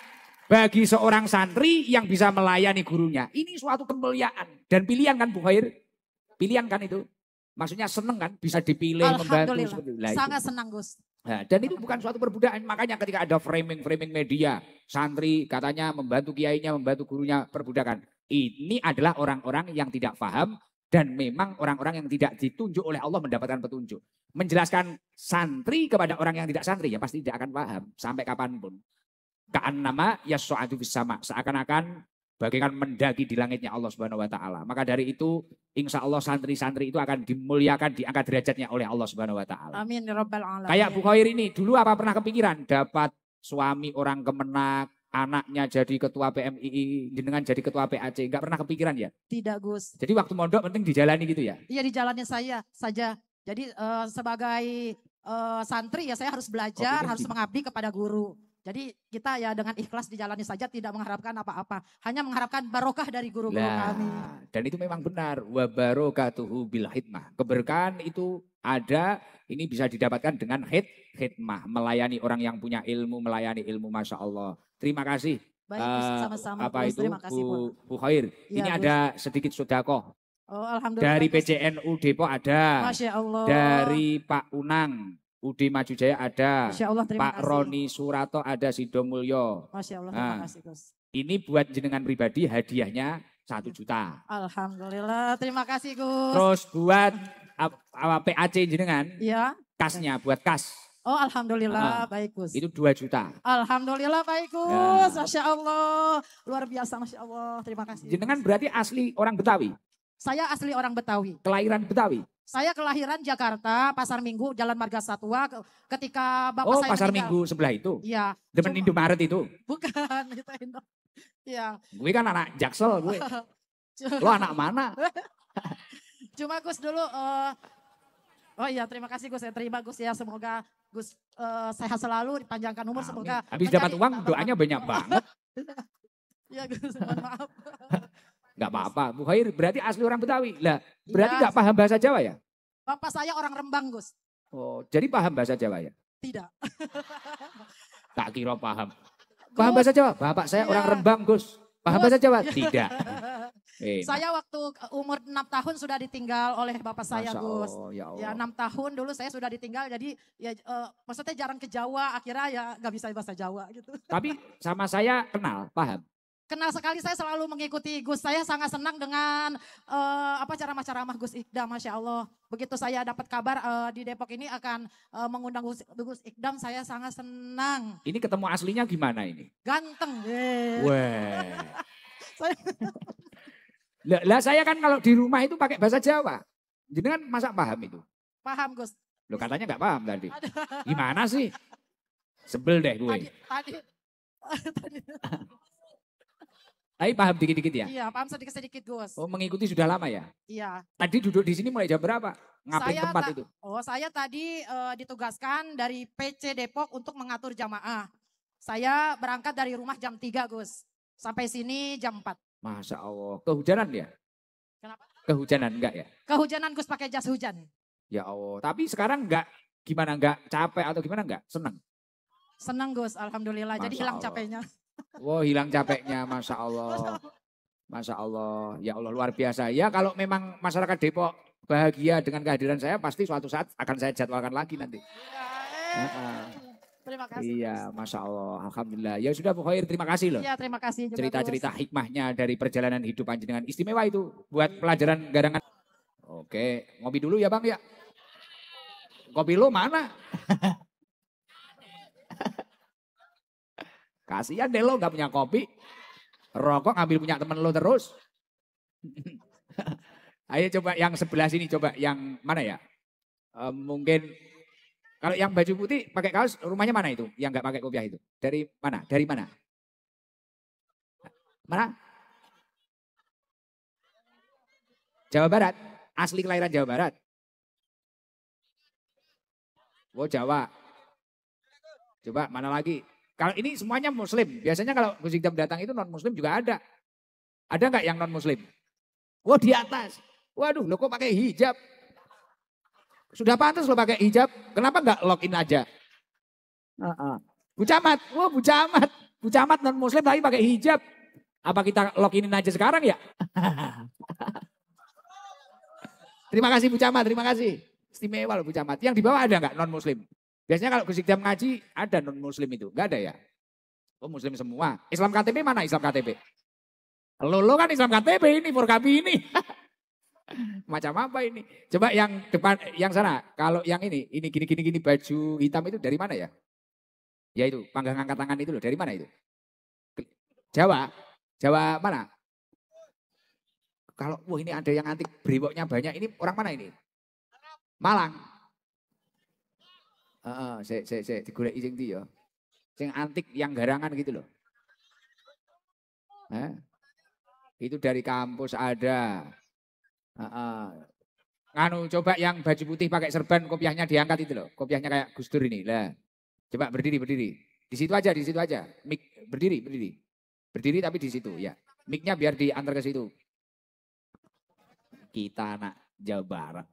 bagi seorang santri yang bisa melayani gurunya, ini suatu kemuliaan. Dan pilihan kan Bu Khair? Pilihan kan itu? Maksudnya seneng kan bisa dipilih membantu Alhamdulillah. seperti itu. Sangat senang, Gus. Nah, dan itu bukan suatu perbudakan. Makanya ketika ada framing media, santri katanya membantu kiainya, membantu gurunya perbudakan. Ini adalah orang-orang yang tidak paham dan memang orang-orang yang tidak ditunjuk oleh Allah mendapatkan petunjuk. Menjelaskan santri kepada orang yang tidak santri ya pasti tidak akan paham sampai kapanpun. Ka'annama yas'adu fis sama, seakan-akan bagaikan mendaki di langitnya Allah Subhanahu wa taala. Maka dari itu insya Allah santri-santri itu akan dimuliakan, diangkat derajatnya oleh Allah Subhanahu wa taala. Amin ya rabbal alamin. Kayak Bu Khair ini dulu apa pernah kepikiran dapat suami orang Kemenak, anaknya jadi ketua PMII, jenengan jadi ketua PAC, enggak pernah kepikiran ya? Tidak, Gus. Jadi waktu mondok penting dijalani gitu ya? Iya, di jalannya saya saja. Jadi sebagai santri ya saya harus belajar, harus mengabdi kepada guru. Jadi kita ya dengan ikhlas dijalani saja, tidak mengharapkan apa-apa. Hanya mengharapkan barokah dari guru-guru kami. Dan itu memang benar. Wa barokatuhu bil hikmah. Keberkahan itu ada, ini bisa didapatkan dengan hikmah. Melayani orang yang punya ilmu, melayani ilmu, Masya Allah. Terima kasih. Baik, Gus, sama-sama. Apa Gus, itu terima kasih, Bu Khair. Ya, ini Gus. ada sedikit sodakoh. Oh, alhamdulillah. Dari Gus. PCNU Depok ada. Masya Allah. Dari Pak Unang. UD Maju Jaya ada, Masya Allah, terima Pak kasih. Roni Surato ada, Sido Mulyo. Masya Allah, terima Nah, kasih, Gus. Ini buat jenengan pribadi hadiahnya 1 juta. Alhamdulillah, terima kasih, Gus. Terus buat PAC jenengan, Ya. kasnya buat kas. Oh, alhamdulillah, baik, Gus. Itu 2 juta. Alhamdulillah, baik, Gus. Masya Allah, luar biasa, Masya Allah. Terima kasih. Jenengan berarti asli orang Betawi? Saya asli orang Betawi. Kelahiran Betawi? Saya kelahiran Jakarta, Pasar Minggu, Jalan Marga Satwa. Ketika bapak saya Pasar meninggal. Minggu sebelah itu? Iya. Demen Indomaret itu? Bukan, itu Indo. Iya. Gue kan anak Jaksel gue. Lo anak mana? Cuma Gus dulu, oh iya terima kasih Gus, saya terima Gus ya. Semoga Gus sehat selalu, dipanjangkan umur, semoga. Habis dapat uang doanya banyak banget. Ya Gus, mohon maaf. Enggak apa-apa. Bu Khair berarti asli orang Betawi. Lah, berarti enggak paham bahasa Jawa ya? Bapak saya orang Rembang, Gus. Oh, jadi paham bahasa Jawa ya? Tidak. Tak kira paham. Paham bahasa Jawa? Bapak saya orang Rembang, Gus. Paham bahasa Jawa? Tidak. Saya waktu umur 6 tahun sudah ditinggal oleh bapak saya, Gus. Ya, ya 6 tahun dulu saya sudah ditinggal, jadi ya maksudnya jarang ke Jawa, akhirnya ya gak bisa bahasa Jawa gitu. Tapi sama saya kenal, paham? Kenal sekali, saya selalu mengikuti Gus. Saya sangat senang dengan ceramah-ceramah Gus Ikdam, Masya Allah. Begitu saya dapat kabar di Depok ini akan mengundang Gus Ikdam, saya sangat senang. Ini ketemu aslinya gimana ini? Ganteng. Wah. Lah saya kan kalau di rumah itu pakai bahasa Jawa. Jenengan masa paham itu? Paham Gus. Loh katanya nggak paham tadi. Gimana sih? Sebel deh gue. Tadi. Tapi paham dikit-dikit ya? Iya, paham sedikit-sedikit Gus. Oh, mengikuti sudah lama ya? Iya. Tadi duduk di sini mulai jam berapa? Ngapain tempat itu? Oh, saya tadi ditugaskan dari PC Depok untuk mengatur jamaah. Saya berangkat dari rumah jam 3 Gus. Sampai sini jam 4. Masya Allah. Kehujanan ya? Kenapa? Kehujanan enggak ya? Kehujanan Gus, pakai jas hujan. Ya Allah. Tapi sekarang enggak gimana, enggak capek atau gimana enggak? Senang? Senang Gus, Alhamdulillah. Jadi hilang capeknya. Wow, hilang capeknya, Masya Allah. Masya Allah. Ya Allah, luar biasa. Ya kalau memang masyarakat Depok bahagia dengan kehadiran saya, pasti suatu saat akan saya jadwalkan lagi nanti. Terima kasih. Iya, Masya Allah. Alhamdulillah. Ya sudah Bu Khair, terima kasih loh. Iya, terima kasih juga. Cerita-cerita hikmahnya dari perjalanan hidup panjenengan istimewa itu. Buat pelajaran garangan. Oke, ngopi dulu ya Bang ya. Kopi lo mana? Kasihan deh lo gak punya kopi. Rokok ngambil punya temen lo terus. Ayo coba yang sebelah sini, coba yang mana ya? Mungkin kalau yang baju putih pakai kaos, rumahnya mana itu? Yang gak pakai kopiah itu? Dari mana? Dari mana? Mana? Jawa Barat. Asli kelahiran Jawa Barat. Oh Jawa. Coba mana lagi? Kalau ini semuanya Muslim. Biasanya kalau Gus Ikdam datang itu non Muslim juga ada. Ada nggak yang non Muslim? Wah di atas. Waduh, lo kok pakai hijab? Sudah pantas lo pakai hijab. Kenapa nggak login aja? Bu Camat, wah Bu Camat. Bu Camat non Muslim tapi pakai hijab. Apa kita loginin aja sekarang ya? Terima kasih Bu Camat, terima kasih. Istimewa loh Bu Camat. Yang di bawah ada nggak non Muslim? Biasanya kalau Gus Ikdam ngaji ada non-muslim itu. Enggak ada ya? Oh muslim semua. Islam KTP mana Islam KTP? Lo kan Islam KTP ini, Forkabi ini. Macam apa ini? Coba yang depan, yang sana. Kalau yang ini gini baju hitam itu dari mana ya? Ya itu, panggang angkat tangan itu loh. Dari mana itu? Jawa? Jawa mana? Kalau, wah ini ada yang antik, brewoknya banyak. Ini orang mana ini? Malang. Saya digolek sing ndi ya. Sing antik yang garangan gitu loh. Itu dari kampus ada. Nganu coba yang baju putih pakai serban kopiahnya diangkat itu loh. Kopiahnya kayak Gus Dur ini lah. Coba berdiri. Di situ aja. Mik berdiri. Berdiri tapi di situ ya. Miknya biar diantar ke situ. Kita anak Jawa Barat.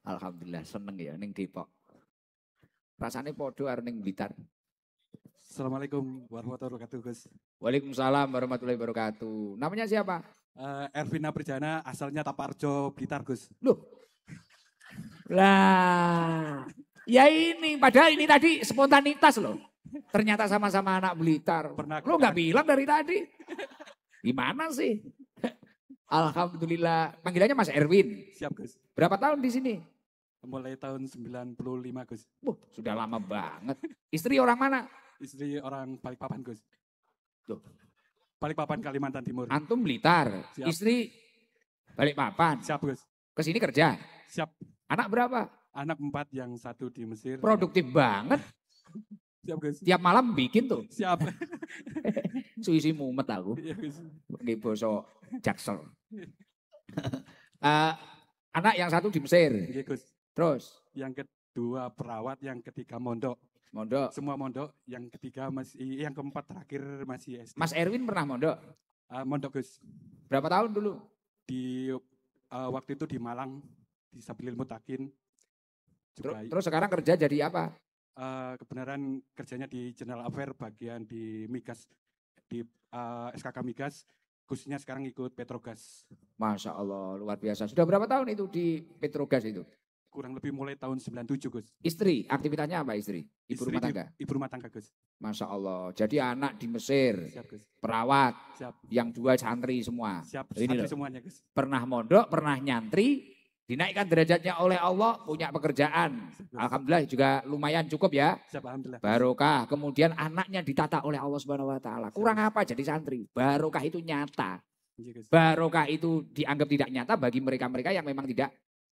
Alhamdulillah seneng ya ning Depok. Rasane podo karo ning Blitar. Assalamualaikum warahmatullahi wabarakatuh, Gus. Waalaikumsalam warahmatullahi wabarakatuh. Namanya siapa? Ervina Prijana, asalnya Taparjo, Blitar, Gus. Loh. Lah. Ya ini, padahal ini tadi spontanitas loh. Ternyata sama-sama anak Blitar. Lo nggak bilang dari tadi. Gimana sih? Alhamdulillah. Panggilannya Mas Erwin. Siap, Gus. Berapa tahun di sini? Mulai tahun 95, Gus. Sudah lama banget. Istri orang mana? Istri orang Balikpapan, Gus. Tuh. Balikpapan, Kalimantan Timur. Antum Blitar. Siap. Istri Balikpapan. Siap, Gus. Kesini kerja? Siap. Anak berapa? Anak 4, yang 1 di Mesir. Produktif banget. Siap, Gus. Tiap malam bikin tuh. Siap. Suisi mumet aku. Iya, Gus. Nggih basa Jaksel. Anak yang satu di Mesir. Nggih, Gus. Terus? Yang kedua perawat, yang ketiga mondok. Mondok. Semua mondok, yang ketiga masih, yang keempat terakhir masih SD. Mas Erwin pernah mondok? Mondok, Gus. Berapa tahun dulu? Di waktu itu di Malang, di Sabilil Mutakin. Terus sekarang kerja jadi apa? Kebenaran kerjanya di General Affair bagian di Migas, di SKK Migas, khususnya sekarang ikut Petrogas. Masya Allah, luar biasa. Sudah berapa tahun itu di Petrogas itu? Kurang lebih mulai tahun 97, Gus. Istri, aktivitasnya apa istri? Ibu rumah tangga? Ibu rumah tangga, Gus. Masya Allah, jadi anak di Mesir, Siap, Gus. perawat, Siap. yang 2 santri semua. Siap, ini santri loh, semuanya, Gus. pernah mondok, pernah nyantri, dinaikkan derajatnya oleh Allah, punya pekerjaan. Alhamdulillah juga lumayan cukup ya. Siap, alhamdulillah. Barokah, kemudian anaknya ditata oleh Allah Subhanahu wa taala. Kurang apa jadi santri? Barokah itu nyata. Barokah itu dianggap tidak nyata bagi mereka-mereka yang memang tidak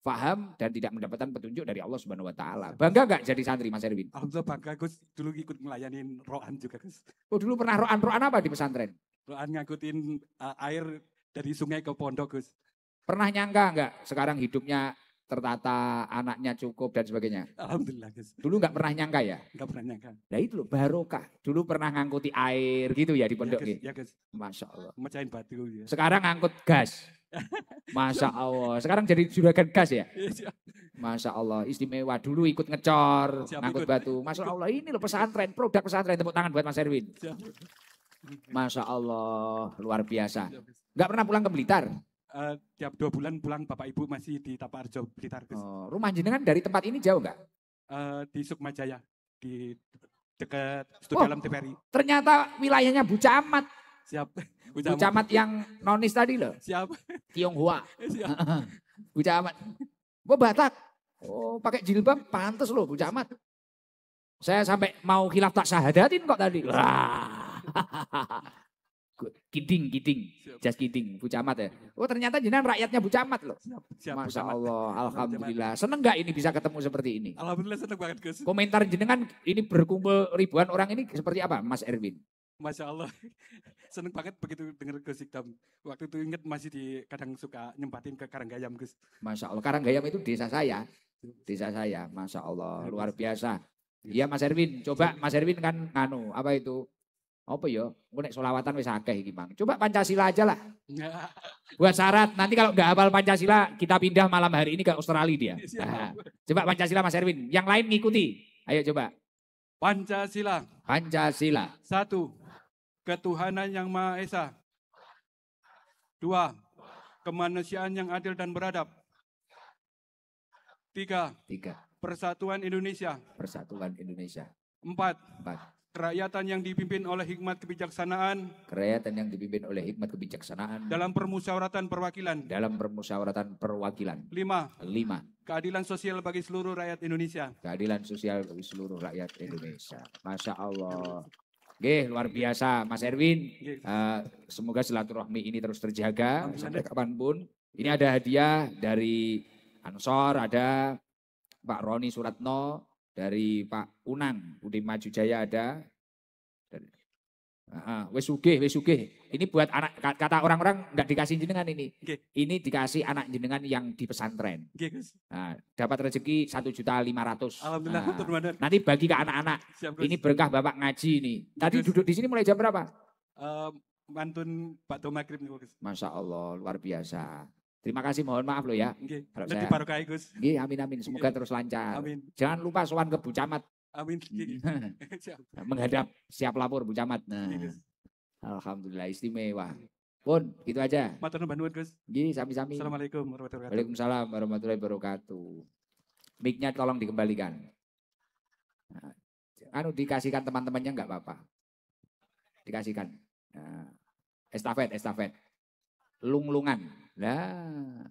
paham dan tidak mendapatkan petunjuk dari Allah Subhanahu wa taala. Bangga enggak jadi santri Mas Erwin? Alhamdulillah bangga, Gus. Dulu ikut ngelayanin roan juga, Gus. Oh, dulu pernah roan apa di pesantren? Roan ngangkutin air dari sungai ke pondok, Gus. Pernah nyangka enggak sekarang hidupnya tertata, anaknya cukup dan sebagainya? Alhamdulillah, Gus. Dulu enggak pernah nyangka ya? Enggak pernah nyangka. Nah itu loh, barokah. Dulu pernah ngangkuti air gitu ya di pondok. Ya, Gus. Masya Allah. Mecahin batu ya. Sekarang ngangkut gas. Masya Allah. Sekarang jadi juragan gas ya? Masya Allah. Istimewa. Dulu ikut ngecor, ngangkut batu. Masya Allah. Ini loh pesantren, produk pesantren. Tepuk tangan buat Mas Erwin. Masya Allah. Luar biasa. Enggak pernah pulang ke Blitar? Tiap 2 bulan pulang, Bapak Ibu masih di Taparjo, Blitar, Gus. Oh, rumah jenengan dari tempat ini jauh enggak? Di Sukmajaya, di dekat studi dalam TVRI. Ternyata wilayahnya Bu Camat. Siap. Bu Camat yang nonis tadi loh. Siap. Tionghoa. Siap. Bu Camat. Oh, Batak. Oh, pakai jilbab pantes loh Bu Camat. Saya sampai mau khilaf tak syahadatin kok tadi. Wah. Kidding. Just kidding, Bu Camat ya. Oh, ternyata jenengan rakyatnya Bu Camat loh. Siap, Masya Allah, alhamdulillah. Seneng gak ini bisa ketemu seperti ini? Alhamdulillah seneng banget, Gus. Komentar jenengan ini berkumpul ribuan orang ini seperti apa, Mas Erwin? Masya Allah, seneng banget begitu denger Gus Hikdam. Waktu itu inget masih kadang suka nyempatin ke Karanggayam, Gus. Masya Allah, Karanggayam itu desa saya. Masya Allah, luar biasa. Iya Mas Erwin, coba Mas Erwin kan apa itu? Apa ya? Nek solawatan wis akeh iki, Mang. Coba Pancasila aja lah. Buat syarat, nanti kalau nggak hafal Pancasila, kita pindah malam hari ini ke Australia dia. Nah, coba Pancasila Mas Erwin, yang lain ngikuti. Ayo coba. Pancasila. 1. Ketuhanan yang Maha Esa. 2. Kemanusiaan yang adil dan beradab. 3. Persatuan Indonesia. 4. Kerakyatan yang dipimpin oleh hikmat kebijaksanaan. Dalam permusyawaratan perwakilan. 5. Keadilan sosial bagi seluruh rakyat Indonesia. Masya Allah. Oke, luar biasa Mas Erwin. Semoga silaturahmi ini terus terjaga sampai kapanpun. Ini ada hadiah dari Ansor, ada Pak Roni Suratno, dari Pak Unang, Budi Maju Jaya ada. Wes sugih. Ini buat anak, kata orang-orang enggak dikasih jenengan ini. Ini dikasih anak jenengan yang di pesantren. Dapat rezeki 1.500.000. Alhamdulillah. Nanti bagi ke anak-anak. Ini berkah Bapak ngaji ini. Tadi duduk di sini mulai jam berapa? Mantun Pak Tomakrib. Masya Allah, luar biasa. Terima kasih, mohon maaf loh ya. Nanti barokai, Gus. Amin. Semoga terus lancar. Amin. Jangan lupa sowan ke Bu Camat. Amin. Menghadap siap lapor Bu Camat. Nah, alhamdulillah istimewa. Pun, gitu aja. Matur nuwun, Gus. Sami-sami. Assalamualaikum warahmatullahi wabarakatuh. Waalaikumsalam warahmatullahi wabarakatuh. Mic-nya tolong dikembalikan. Dikasihkan teman-temannya enggak apa-apa. Dikasihkan. Estafet. Lunglungan. Nah,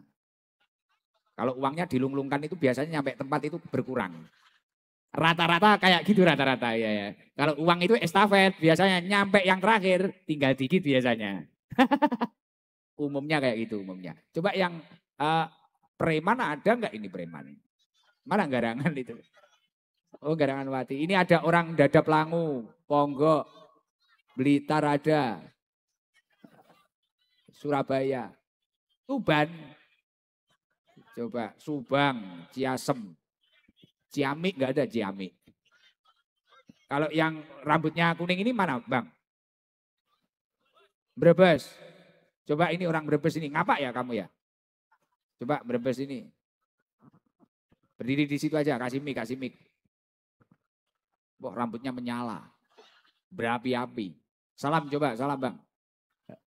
kalau uangnya dilunglungkan itu biasanya nyampe tempat itu berkurang. Rata-rata kayak gitu rata-rata ya. Kalau uang itu estafet biasanya nyampe yang terakhir tinggal dikit biasanya. Umumnya kayak gitu umumnya. Coba yang preman ada nggak ini preman? Mana garangan itu? Oh garangan Wati. Ini ada orang Dadap Langu, Ponggok, Blitar ada, Surabaya. Tuban, Coba Subang, Ciasem, Ciamik nggak ada Ciamik. Kalau yang rambutnya kuning ini mana Bang? Brebes. Coba ini orang Brebes ini, ngapa ya kamu ya? Coba Brebes ini. Berdiri di situ aja, kasih mic. Wah, rambutnya menyala. Berapi-api. Salam coba, salam Bang.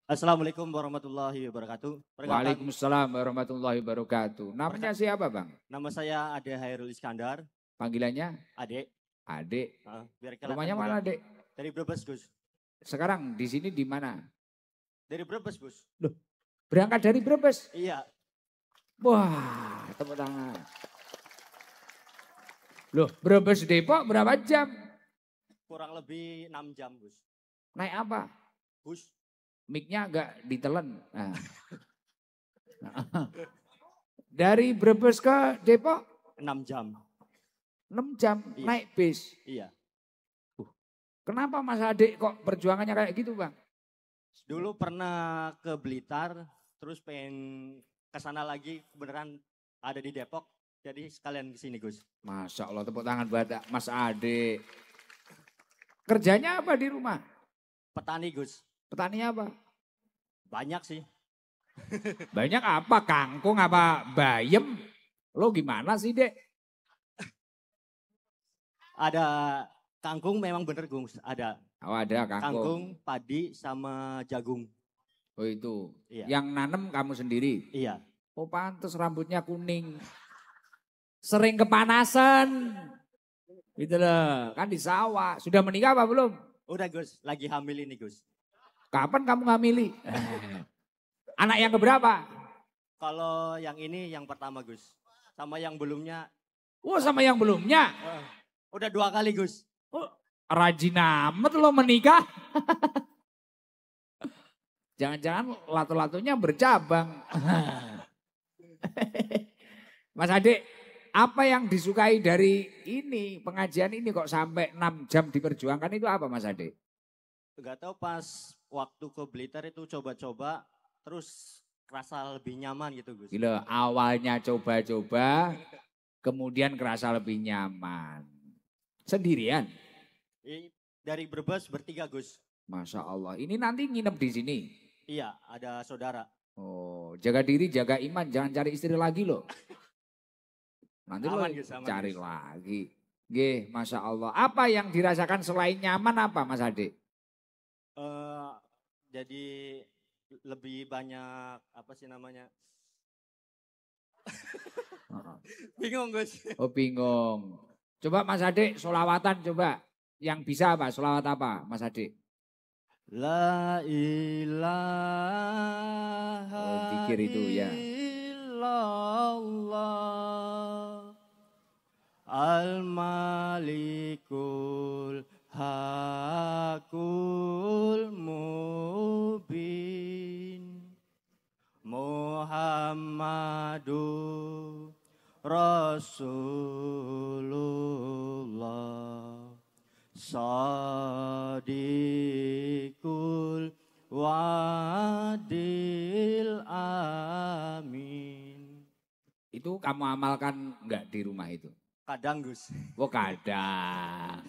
Assalamualaikum warahmatullahi wabarakatuh. Waalaikumsalam warahmatullahi wabarakatuh. Namanya siapa Bang? Nama saya Ade Hairul Iskandar. Panggilannya? Ade. Adik. Biar Rumahnya mana Dek? Dari Brebes Gus. Sekarang di sini di mana? Dari Brebes Gus. Loh, berangkat dari Brebes? Iya. Wah, tepuk tangan. Loh, Brebes Depok berapa jam? Kurang lebih 6 jam Gus. Naik apa? Bus. Mic-nya agak ditelen. Nah. Dari Brebes ke Depok? 6 jam. 6 jam Iya. naik bis. Iya. Kenapa Mas Adik kok perjuangannya kayak gitu Bang? Dulu pernah ke Blitar, terus pengen ke sana lagi, beneran ada di Depok. Jadi sekalian ke sini Gus. Masya Allah, tepuk tangan buat Mas Adik. Kerjanya apa di rumah? Petani Gus. Petani apa? Banyak sih. Banyak apa? Kangkung apa bayem? Lo gimana sih Dek? Ada kangkung memang bener Gus. Ada Oh ada kangkung. kangkung, padi, sama jagung. Oh itu. Iya. Yang nanem kamu sendiri? Iya. Oh pantes rambutnya kuning. Sering kepanasan. Gitu loh. Kan di sawah. Sudah menikah apa belum? Udah Gus, lagi hamil ini Gus. Kapan kamu ngamili? Anak yang keberapa? Kalau yang ini yang pertama Gus. Sama yang belumnya. Oh sama yang belumnya. Udah 2 kali Gus. Oh, rajin amat lo menikah. Jangan-jangan lato-latonya bercabang. Mas Adik, apa yang disukai dari ini, pengajian ini kok sampai 6 jam diperjuangkan itu apa Mas Adik? Gak tahu pas waktu ke Blitar itu coba-coba terus kerasa lebih nyaman gitu Gus. Gila, awalnya coba-coba, kemudian kerasa lebih nyaman. Sendirian? Dari Brebes bertiga Gus. Masya Allah, ini nanti nginep di sini? Iya, ada saudara. Oh, jaga diri, jaga iman, jangan cari istri lagi loh. Nanti Aman, lo Gus, aman, cari Gus. lagi. Nggih, Masya Allah. Apa yang dirasakan selain nyaman apa Mas Adik? Jadi lebih banyak apa sih namanya? Bingung Gus. Oh bingung. Coba Mas Adik solawatan coba. Yang bisa apa? Solawat apa Mas Adik? La ilaha Oh, zikir itu ya. illallah al-malikul hakul mubin Muhammadur Rasulullah Sadiqul Wadil Amin. Itu kamu amalkan enggak di rumah itu? Kadang Gus. Oh kadang.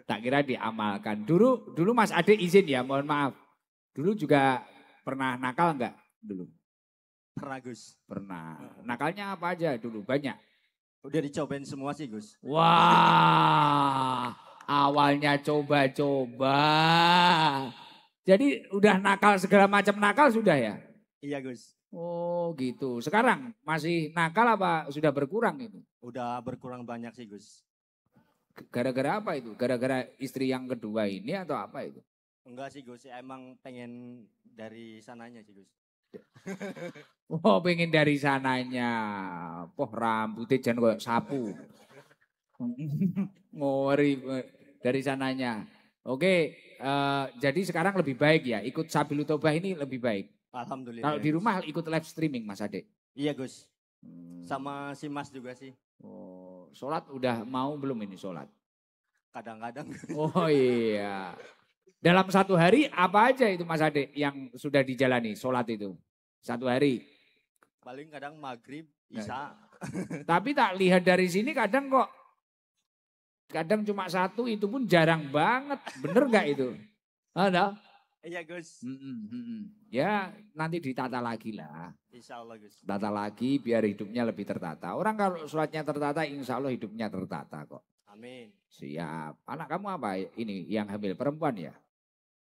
Tak kira diamalkan. Dulu Mas Adik izin ya, mohon maaf. Dulu juga pernah nakal enggak dulu? Pernah Gus. Pernah. Nakalnya apa aja dulu? Banyak. Udah dicobain semua sih Gus. Wah, awalnya coba-coba. Jadi udah nakal segala macam nakal sudah ya? Iya Gus. Oh gitu. Sekarang masih nakal apa sudah berkurang itu? Udah berkurang banyak sih Gus. Gara-gara apa itu? Gara-gara istri yang kedua ini atau apa itu? Enggak sih Gus, emang pengen dari sananya sih Gus. Oh pengen dari sananya. Poh rambutnya jangan kayak sapu. Ngori dari sananya. Oke, jadi sekarang lebih baik ya. Ikut Sabilu Tobah ini lebih baik. Alhamdulillah. Kalau di Gus. rumah ikut live streaming Mas Adik. Iya Gus. Hmm. Sama si Mas juga sih. Oh, sholat udah mau belum ini sholat? Kadang-kadang. Oh iya. Dalam satu hari apa aja itu Mas Adik yang sudah dijalani sholat itu? Satu hari. Paling kadang maghrib, isya, Tapi tak lihat dari sini kadang cuma satu, itu pun jarang banget. Bener gak itu? Ada? Iya Gus. Ya nanti ditata lagi lah. Insya Allah Gus. Tata lagi biar hidupnya lebih tertata. Orang kalau sholatnya tertata insya Allah hidupnya tertata kok. Amin. Siap. Anak kamu apa ini yang hamil perempuan ya?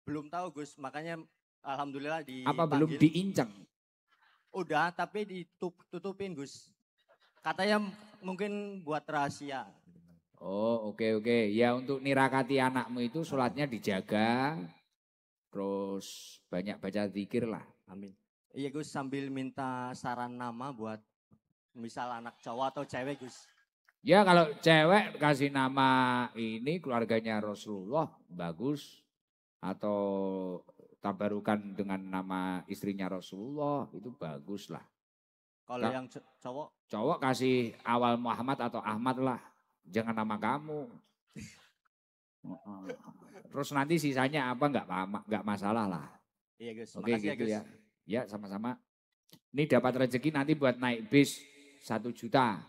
Belum tahu Gus, makanya alhamdulillah Apa belum diincang? Udah, tapi ditutupin Gus. Katanya mungkin buat rahasia. Oh oke. Ya untuk nirakati anakmu itu sholatnya dijaga. Terus banyak baca zikir lah. Amin. Iya Gus, sambil minta saran nama buat misal anak cowok atau cewek Gus. Ya kalau cewek kasih nama ini keluarganya Rasulullah bagus. Atau tabarukan dengan nama istrinya Rasulullah itu bagus lah. Kalau yang cowok? Cowok kasih awal Muhammad atau Ahmad lah. Jangan nama kamu. Terus nanti sisanya apa nggak masalah lah. Iya Gus. Oke makasih gitu ya Gus. ya. Ya sama-sama. Ini dapat rezeki nanti buat naik bis 1 juta.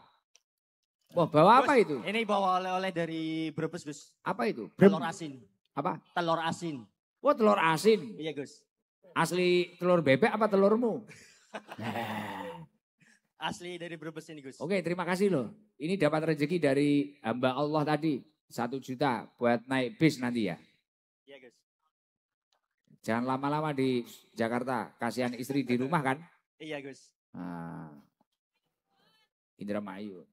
Wah bawa Gus, apa itu? Ini bawa oleh-oleh dari Brebes Gus. Apa itu? Telur asin. Apa? Telur asin. Wah telur asin. Iya Gus. Asli telur bebek apa telurmu? Asli dari Brebes ini Gus. Oke terima kasih loh. Ini dapat rezeki dari hamba Allah tadi. 1 juta buat naik bis nanti ya. Iya Gus. Jangan lama-lama di Jakarta. Kasihan istri di rumah kan. Iya Gus. Indramayu.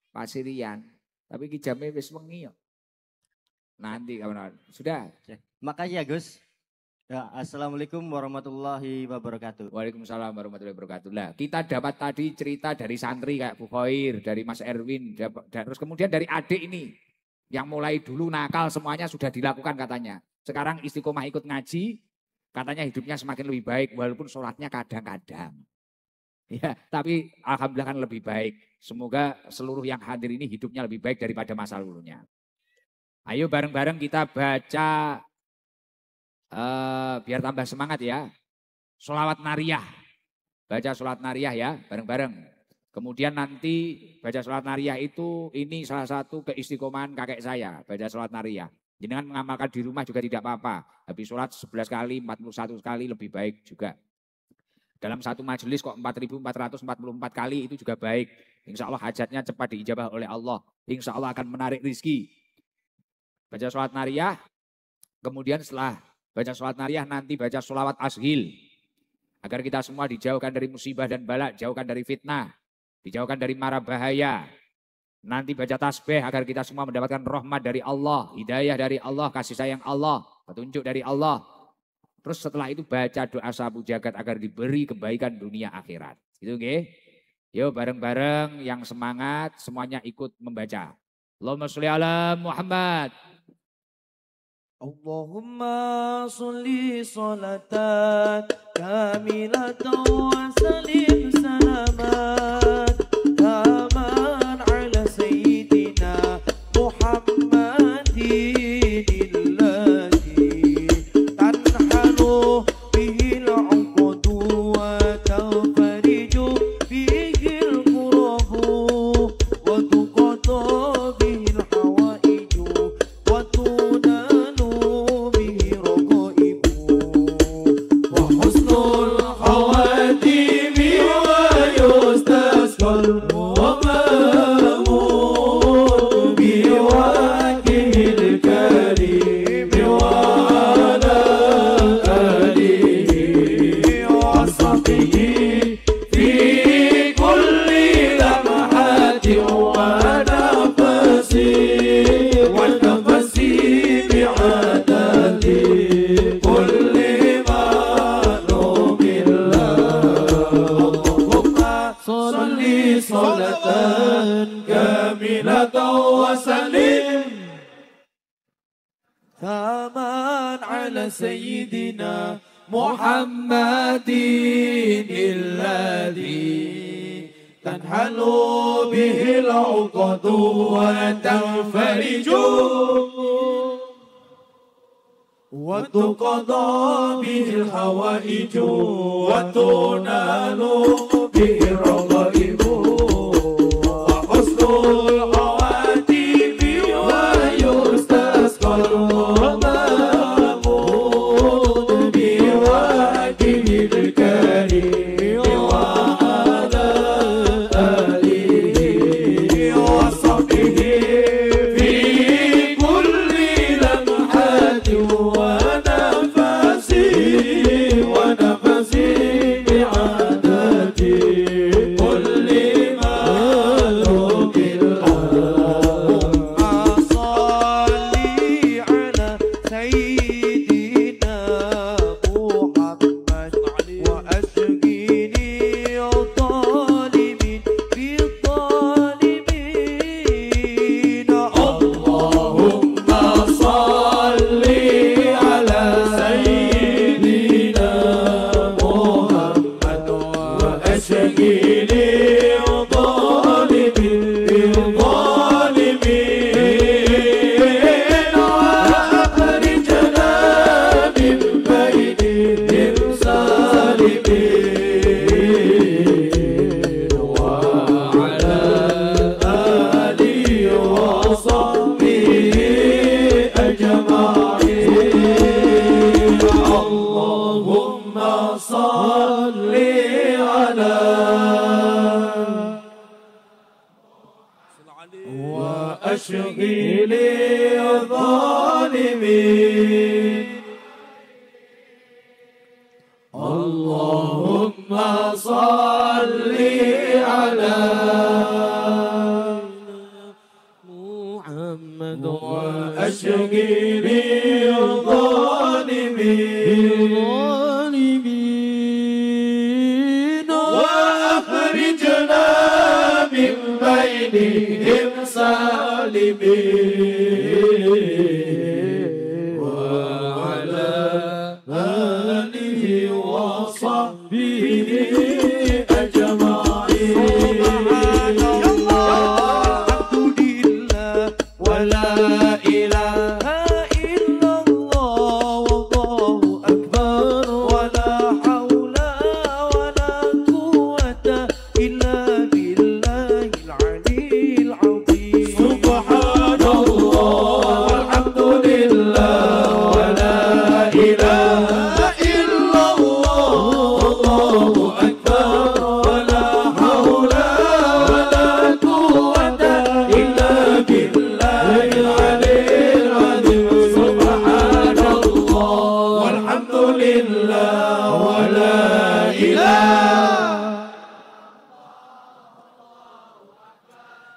Pasirian. Tapi ki jame wis wengi yo. Nanti kawan-kawan. Sudah. Makasih ya Gus. Ya, Assalamualaikum warahmatullahi wabarakatuh. Waalaikumsalam warahmatullahi wabarakatuh. Lah, kita dapat tadi cerita dari santri kayak Bu Khoir, dari Mas Erwin, terus kemudian dari adik ini. Yang mulai dulu nakal semuanya sudah dilakukan katanya. Sekarang istiqomah ikut ngaji, katanya hidupnya semakin lebih baik walaupun sholatnya kadang-kadang. Ya, tapi alhamdulillah kan lebih baik. Semoga seluruh yang hadir ini hidupnya lebih baik daripada masa lalunya. Ayo bareng-bareng kita baca biar tambah semangat ya. Sholawat nariyah. Baca sholat nariyah ya bareng-bareng. Kemudian nanti baca sholat nariyah itu ini salah satu keistiqomahan kakek saya. Baca sholat nariyah. Jangan mengamalkan di rumah juga tidak apa-apa. Habis sholat 11 kali, 41 kali lebih baik juga. Dalam satu majelis kok 4.444 kali itu juga baik. Insya Allah hajatnya cepat diijabah oleh Allah. Insya Allah akan menarik rizki. Baca sholat nariyah. Kemudian setelah baca sholat nariyah nanti baca sholawat ashil. Agar kita semua dijauhkan dari musibah dan bala. Jauhkan dari fitnah. Dijauhkan dari mara bahaya. Nanti baca tasbih agar kita semua mendapatkan rahmat dari Allah. Hidayah dari Allah. Kasih sayang Allah. Petunjuk dari Allah. Terus setelah itu baca doa sabu jagat agar diberi kebaikan dunia akhirat. Gitu nggih. Yuk bareng-bareng yang semangat semuanya ikut membaca. Allahumma sholli ala Muhammad. Allahumma sholli sholatan kamilatan wa salim salaman taman ala sayyidina Muhammadin alladhi tanhalu bihi al-uqdu wa tanfariju bihi al-kurabu wa tuqata bihi al-hawaiju wa tunalu bihi raqaibu wa husnul khawatimi wa yustasqal wa ma'mun biwajhil karim wa ala alihi wa sahbihi fi kulli lamhatin wa nafasin wa nafasin bi'adati kulli ma'lumillah. Allahumma salli salatan kamilatan wa salim taman ala sayyidina Muhammadin alladhi tanhalu bihi al-uqadu wa tanfariju wa tuqada bihi al-hawaiju wa tunalu bihi raqaibu اللهم صل على وأشغل الظالمين اللهم صل على محمد وأشغل الظالمين وأخرجنا من بينهم سالمين وعلى آله وصحبه أجمعين الحمد لله ولا إله إلا الله والله أكبر ولا حول ولا قوة إلا بالله العلي العظيم سبحان الله والحمد لله ولا إله إلا الله والله أكبر ولا حول ولا قوة إلا بالله العلي العظيم سبحان الله والحمد لله ولا إله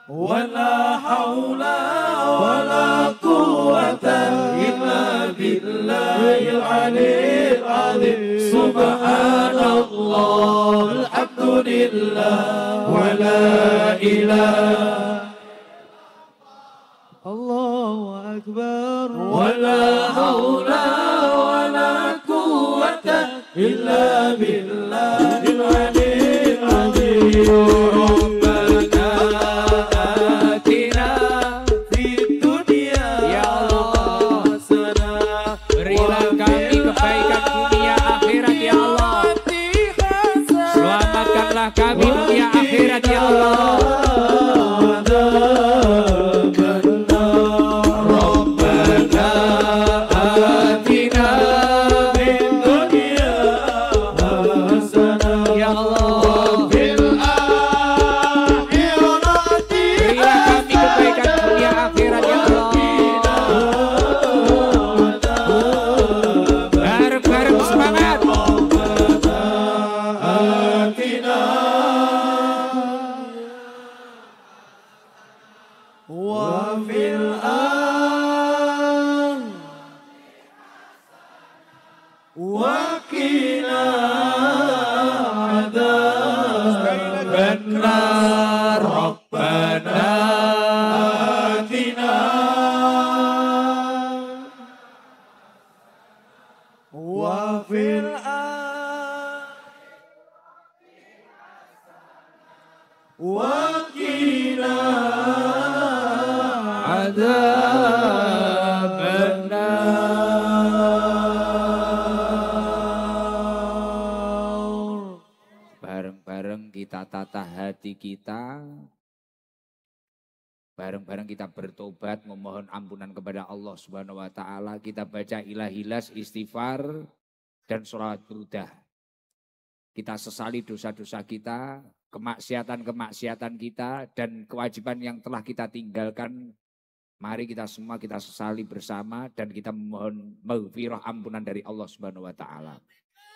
ولا حول ولا قوة إلا بالله العلي العظيم سبحان الله الحمد لله ولا إله الله أكبر ولا حول ولا قوة إلا بالله العلي العظيم ربنا آتنا في الدنيا يا الله حسنة Berilah kami kebaikan dunia akhirat ya Allah. Selamatkanlah kami dunia akhirat ya Allah. ربنا آتنا في الدنيا حسنة Ya Allah. وفي الآخرة Berilah kami kebaikan dunia akhirat ya Allah. Bareng-bareng semangat. آتنا وفي الآخرة وقنا عذاب النار ربنا آتنا وفي الآخرة وقنا عذاب النار Bareng-bareng kita tata hati kita. Bareng-bareng kita bertobat memohon ampunan kepada Allah Subhanahu wa taala. Kita baca ilahilas, istighfar dan sholawat burdah. Kita sesali dosa-dosa kita, kemaksiatan-kemaksiatan kita dan kewajiban yang telah kita tinggalkan. Mari kita semua kita sesali bersama dan kita memohon maghfirah ampunan dari Allah Subhanahu wa taala.